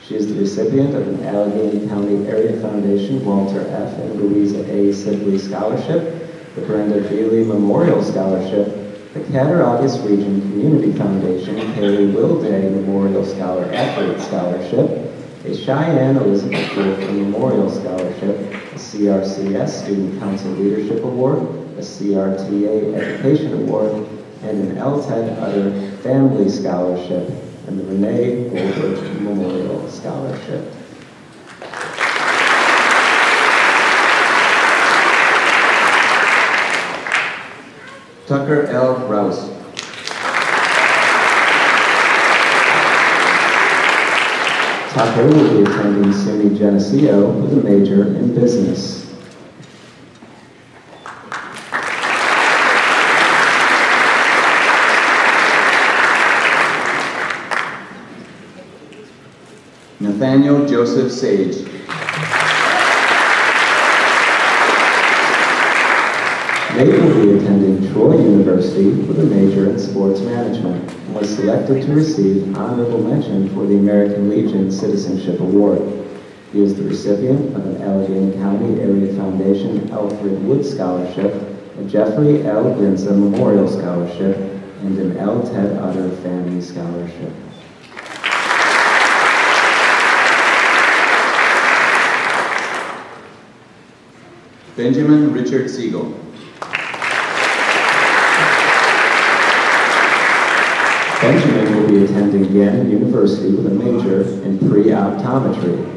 She is the recipient of an Allegheny County Area Foundation Walter F. and Louisa A. Sibley Scholarship, the Brenda Bealey Memorial Scholarship, the Cattaraugus Region Community Foundation Haley Wilday Memorial Scholar Athlete Scholarship, a Cheyenne Elizabeth Griffin Memorial Scholarship, a CRCS Student Council Leadership Award, a CRTA Education Award, and an L. Ted Utter Family Scholarship, and the Renee Goldberg Memorial Scholarship. Tucker L. Rouse. Tucker will be attending SUNY Geneseo with a major in business. Nathaniel Joseph Sage. Nate will be attending Troy University with a major in sports management and was selected to receive honorable mention for the American Legion Citizenship Award. He is the recipient of an Allegheny County Area Foundation Alfred Wood Scholarship, a Jeffrey L. Grinza Memorial Scholarship, and an L. Ted Utter Family Scholarship. Benjamin Richard Siegel. Benjamin will be attending Gannon University with a major in pre-optometry.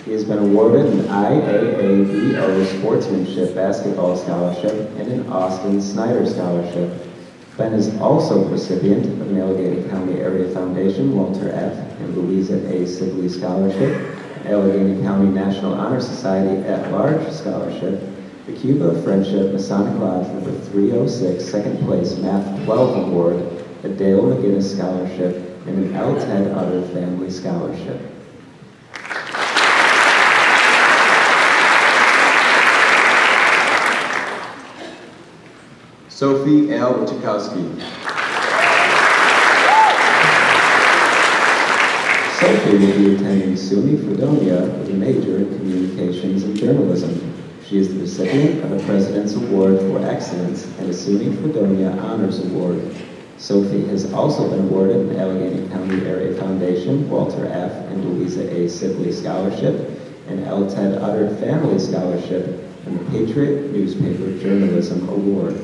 He has been awarded an IAABO Sportsmanship Basketball Scholarship and an Austin Snyder Scholarship. Ben is also recipient of an Allegheny County Area Foundation Walter F. and Louisa A. Sibley Scholarship, an Allegheny County National Honor Society at-large scholarship, the Cuba Friendship Masonic Lodge number 306 second place Math 12 Award, a Dale McGinnis Scholarship, and an L. Ted Utter Family Scholarship. Sophie L. Wachikowski. Sophie will be attending SUNY Fredonia with a major in communications and journalism. She is the recipient of a President's Award for Excellence and a SUNY Fredonia Honors Award. Sophie has also been awarded an Allegheny County Area Foundation Walter F. and Louisa A. Sibley Scholarship, an L. Ted Utter Family Scholarship, and the Patriot Newspaper Journalism Award.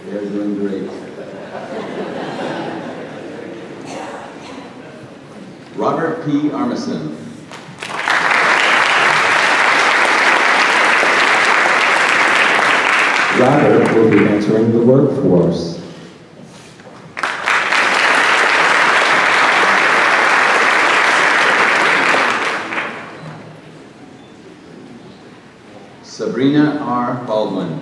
They're doing great. Robert P. Armisen. Robert will be entering the workforce. Sabrina R. Baldwin.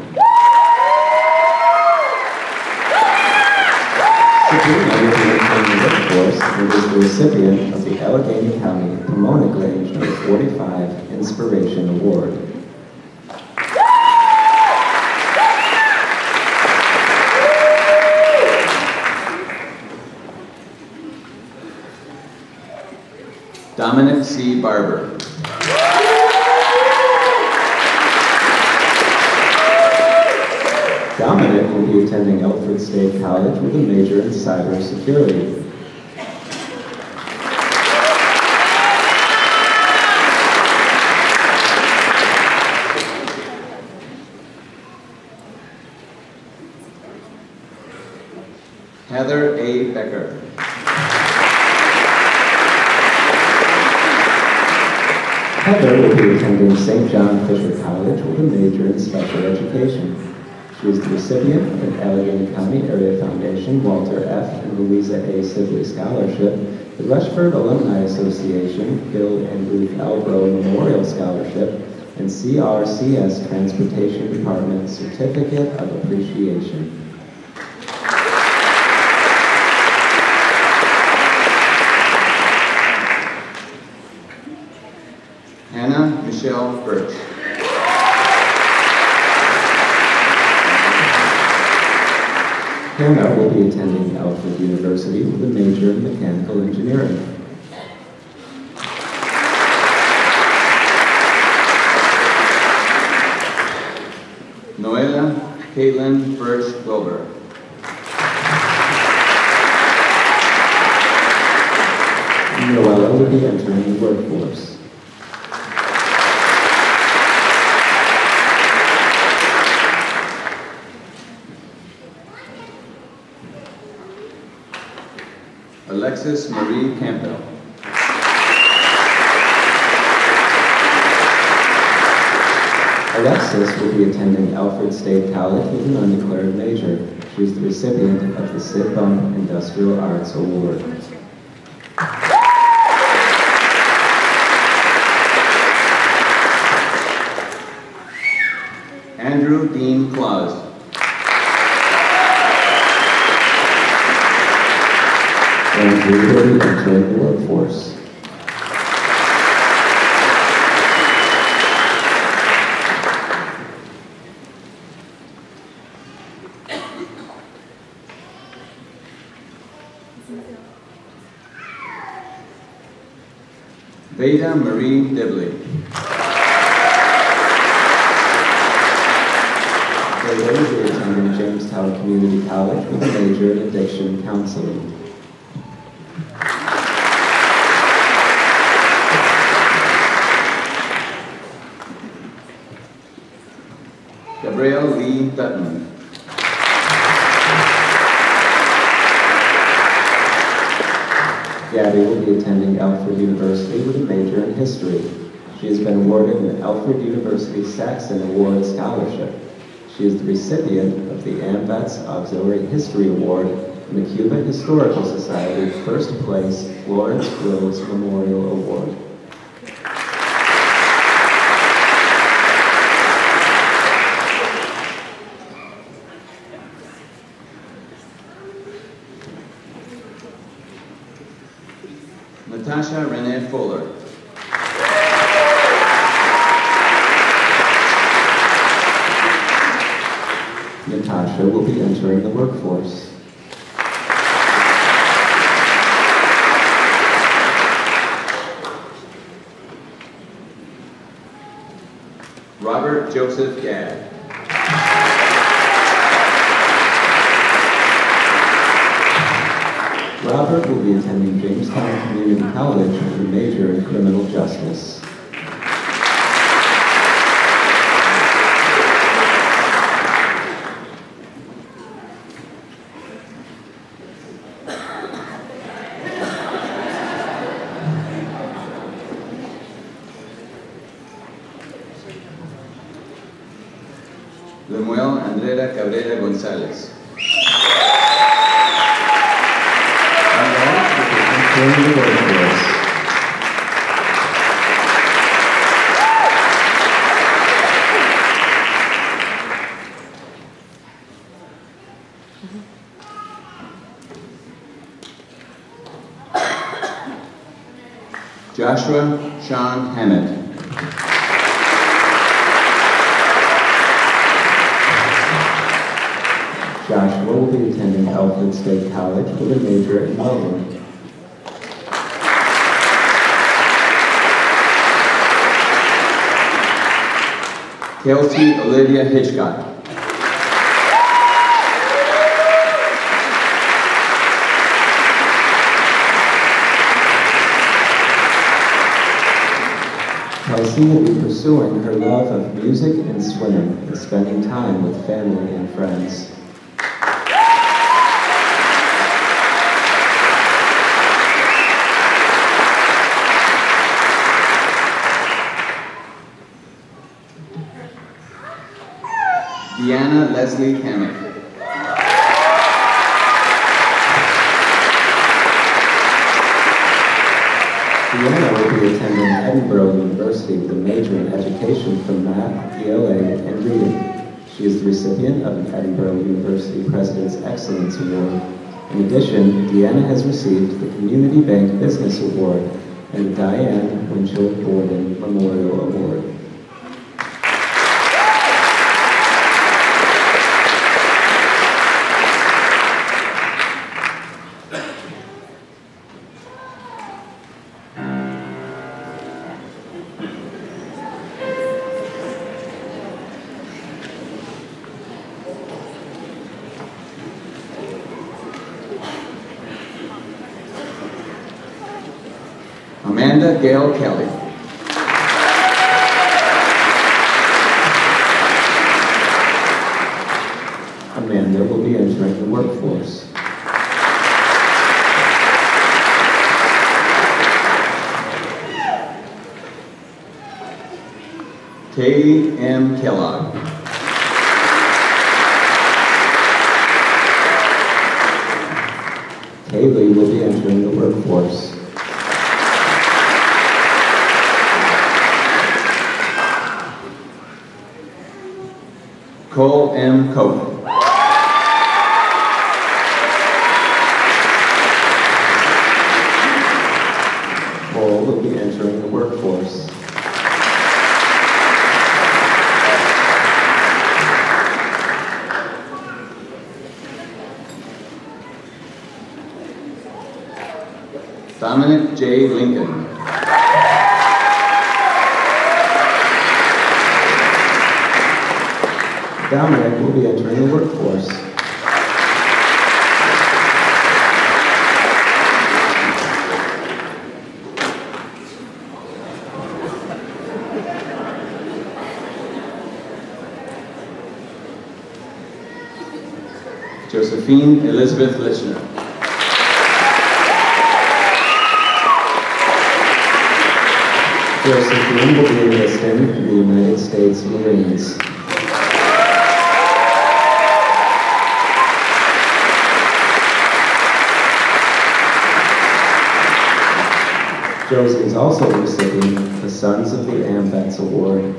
Sabrina will be entering the workforce and is the recipient of the Allegheny County Pomona Grange No. 45 Inspiration Award. Dominic C. Barber. Dominic will be attending Elfrid State College with a major in cybersecurity. Heather A. Becker. Heather will be attending St. John Fisher College with a major in special education. She is the recipient of an Allegheny County Area Foundation Walter F. and Louisa A. Sibley Scholarship, the Rushford Alumni Association Bill and Ruth Elbrow Memorial Scholarship, and CRCS Transportation Department Certificate of Appreciation. Hannah Michelle Birch. Hannah will be attending Alfred University with a major in mechanical engineering. Noella Caitlin Birch Wilbur. Noella will be entering the workforce. Alexis Marie Campbell. Alexis will be attending Alfred State College with an undeclared major. She is the recipient of the Sid Bump Industrial Arts Award. Andrew Dean Claus. Andrew will be entering the workforce. Veda Marie Dibley. Veda will be attending Jamestown Community College with a major in addiction counseling. Gabrielle Lee Dutton. Gabby will be attending Alfred University with a major in history. She has been awarded an Alfred University Saxon Award Scholarship. She is the recipient of the AMVETS Auxiliary History Award and the Cuba Historical Society First Place Florence Groves Memorial Award. Natasha Renee Fuller. Natasha will be entering the workforce. Robert Joseph Gadd. Robert will be attending Jamestown Community College with a major in criminal justice. Lemuel Andrea Cabrera Gonzalez. Entering the workforce. Joshua Sean Hammett. Joshua will be attending Alfred State College with a major in welding. Kelsey Olivia Hitchcock. Kelsey will be pursuing her love of music and swimming and spending time with family and friends. Deanna Leslie Hammock. Deanna will be attending Edinburgh University with a major in education from math, ELA, and reading. She is the recipient of an Edinburgh University President's Excellence Award. In addition, Deanna has received the Community Bank Business Award and the Diane Winchell Borden Memorial Award. Amanda Gail Kelly. Amanda will be entering the workforce. Kaylee M. Kellogg. Kaylee will be entering the workforce. Cole M. Cope. Cole will be entering the workforce. Dominic J. Lincoln. Dominic will be entering the workforce. Josephine Elizabeth Lischner. Josephine will be enlisting in the United States Marines. Josie is also the recipient of the Sons of the AMVETS Award.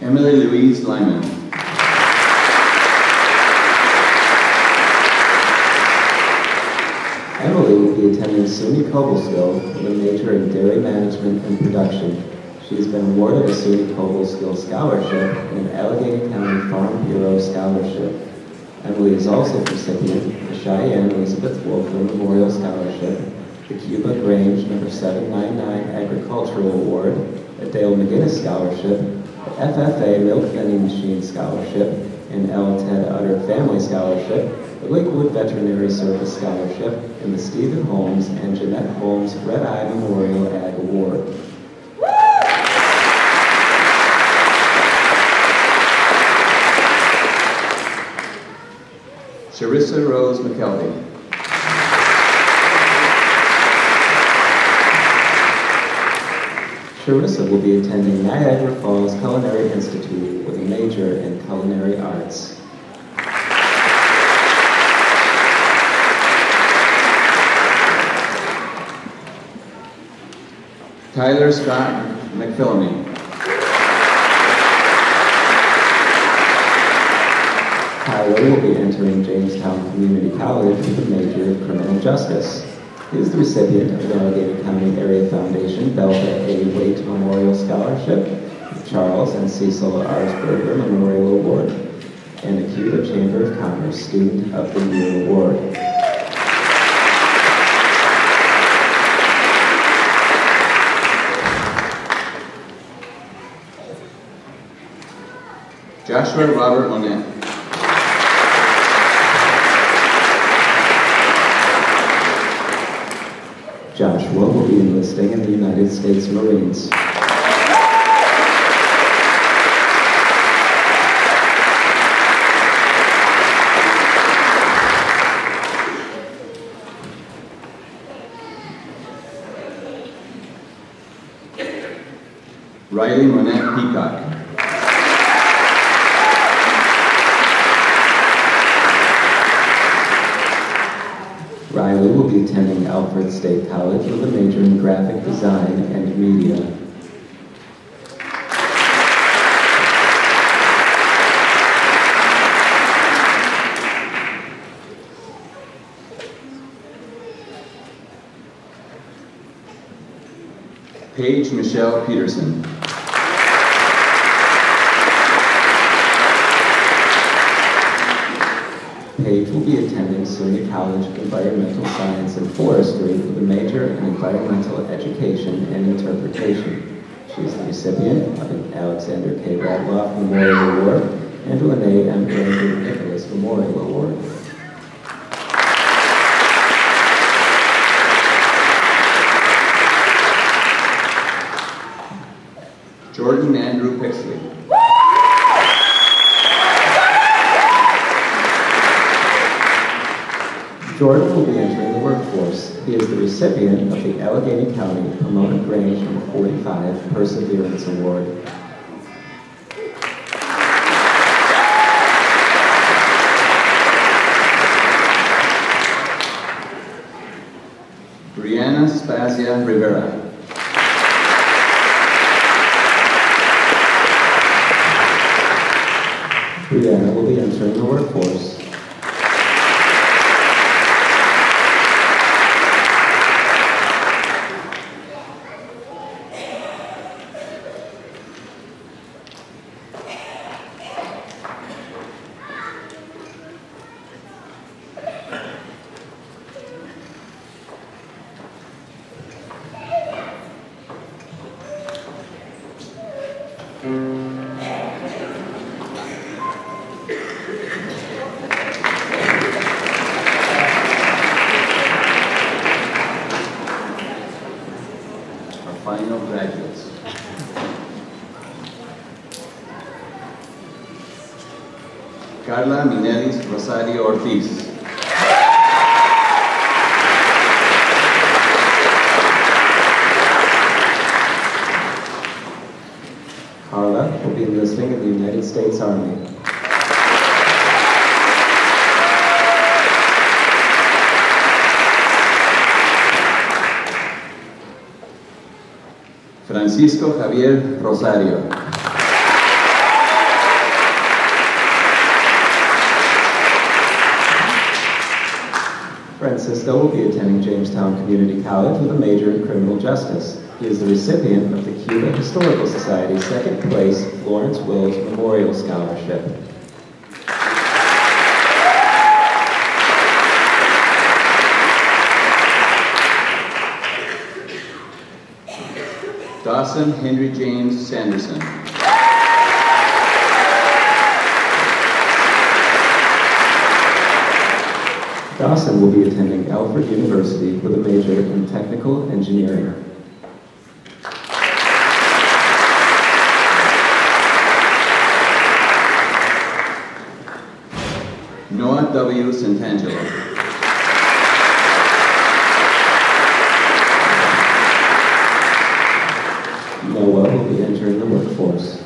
Emily Louise Lyman. Emily will be attending SUNY Cobleskill with a major in dairy management and production. She has been awarded a SUNY Cobleskill Scholarship and an Allegheny County Farm Bureau Scholarship. Emily is also the recipient of the Cheyenne Elizabeth Wolfram Memorial Scholarship, the Cuba Grange No. 799 Agricultural Award, a Dale McGinnis Scholarship, the FFA Milk Vending Machine Scholarship, an L. Ted Utter Family Scholarship, the Lakewood Veterinary Service Scholarship, and the Stephen Holmes and Jeanette Holmes Red Eye Memorial Ag Award. Charissa Rose McKelvey. Charissa will be attending Niagara Falls Culinary Institute with a major in culinary arts. Tyler Scott McPhillamy. Tyler will be entering Jamestown Community College with a major in criminal justice. He is the recipient of the Allegheny County Area Foundation Delta A. Waite Memorial Scholarship, the Charles and Cecil Arsberger Memorial Award, and the Cuba Chamber of Commerce Student of the Year Award. Joshua Robert Monette. Joshua will be enlisting in the United States Marines. Riley Monette Peacock. Riley will be attending Alfred State College with a major in graphic design and media. Paige Michelle Peterson. Paige will be attending SUNY College of Environmental Science and Forestry with a major in environmental education and interpretation. She is the recipient of an Alexander K. Radloff Memorial Award and an A.M. Andrew Nicholas Memorial Award. Jordan Andrew Pixley. Jordan will be entering the workforce. He is the recipient of the Allegheny County Pomona Grange No. 45 Perseverance Award. Brianna Spazia Rivera. Brianna will be entering the workforce. Final graduates. Carla Minelis Rosario Ortiz. Carla will be enlisting in the United States Army. Francisco Javier Rosario. Francisco will be attending Jamestown Community College with a major in criminal justice. He is the recipient of the Cuba Historical Society's second place Florence Wills Memorial Scholarship. Dawson Henry James Sanderson. Dawson will be attending Alfred University with a major in technical engineering. Noah W. Santangelo. Noah will be entering the workforce.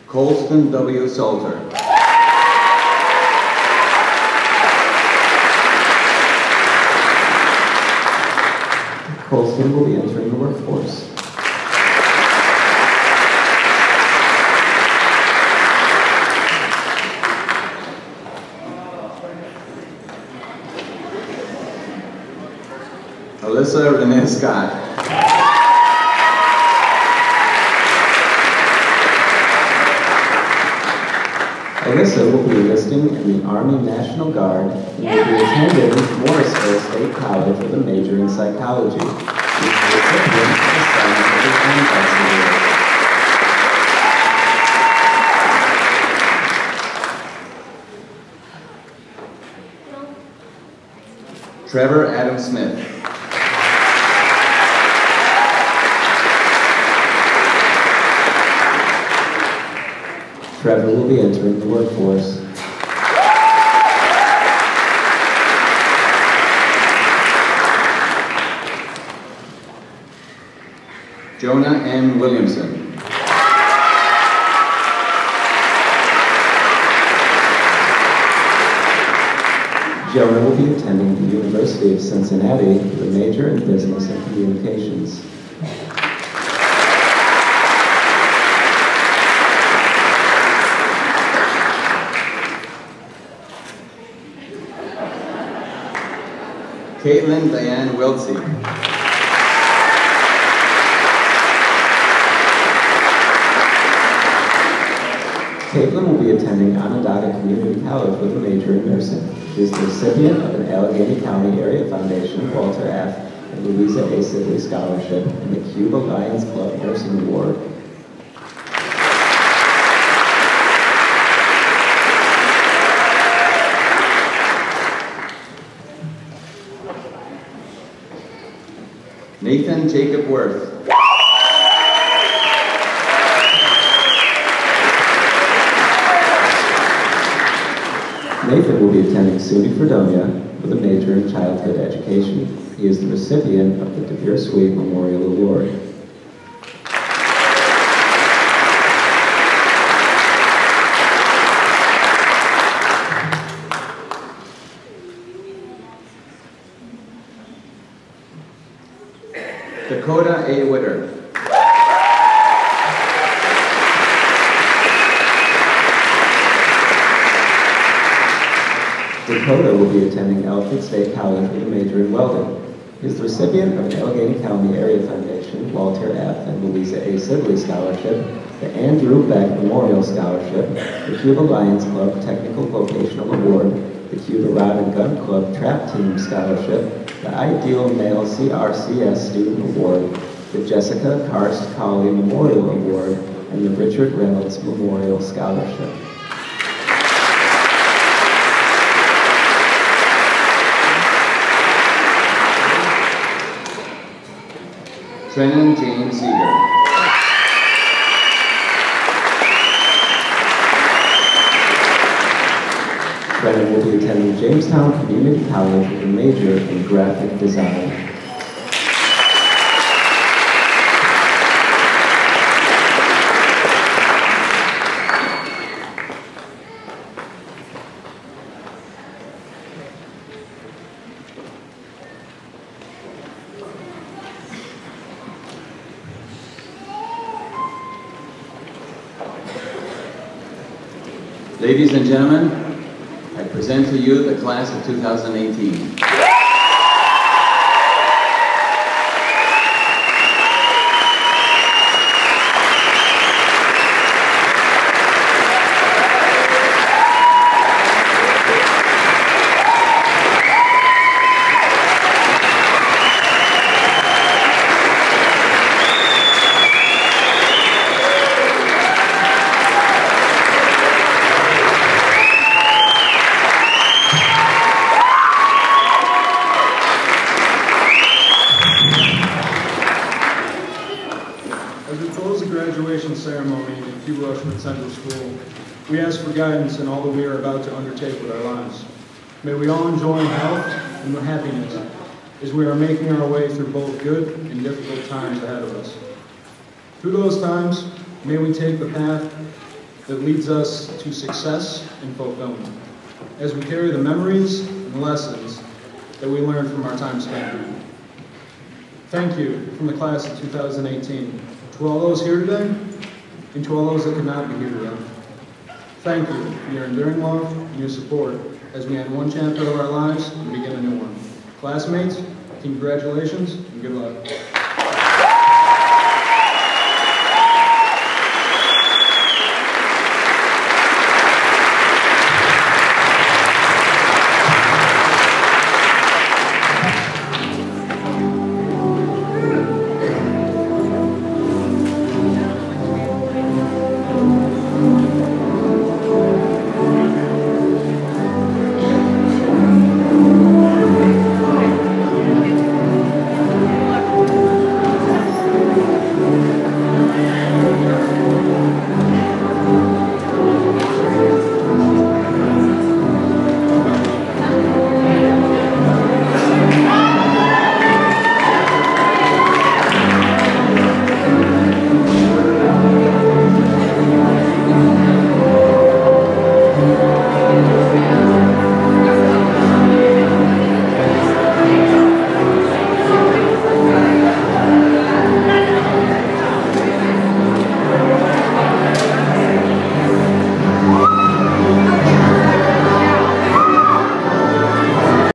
Colston W. Salter. Colston will be entering the workforce. Alyssa Renee Scott. Alyssa will be enlisting in the Army National Guard and will be attending Morrisville State College with a major in psychology. She is the recipient of the Scientific Context Award. Trevor Adam Smith. Trevor will be entering the workforce. Jonah M. Williamson. Jonah will be attending the University of Cincinnati with a major in business and communications. Caitlin Diane Wiltsey. Caitlin will be attending Onondaga Community College with a major in nursing. She is the recipient of an Allegheny County Area Foundation Walter F. and Louisa A. Sibley Scholarship and the Cuba Lions Club Nursing Award. Nathan Jacob Worth. Nathan will be attending SUNY Fredonia with a major in childhood education. He is the recipient of the DeVere Sweet Memorial Award. Dakota A. Witter. Dakota will be attending Alfred State College with a major in welding. He is the recipient of an Allegheny County Area Foundation Walter F. and Louisa A. Sibley Scholarship, the Andrew Beck Memorial Scholarship, the Cuba Lions Club Technical Vocational Award, the Cuba Rod and Gun Club Trap Team Scholarship, the Ideal Male CRCS Student Award, the Jessica Karst Colley Memorial Award, and the Richard Reynolds Memorial Scholarship. Trennan James Seeger. Brennan will be attending Jamestown Community College with a major in graphic design. Ladies and gentlemen, I present to you the class of 2018. Graduation ceremony at Cuba Rushford Central School, we ask for guidance in all that we are about to undertake with our lives. May we all enjoy health and happiness as we are making our way through both good and difficult times ahead of us. Through those times, may we take the path that leads us to success and fulfillment, as we carry the memories and lessons that we learned from our time spent. Thank you from the class of 2018. To all those here today, and to all those that could not be here today, thank you for your enduring love and your support as we end one chapter of our lives and begin a new one. Classmates, congratulations and good luck.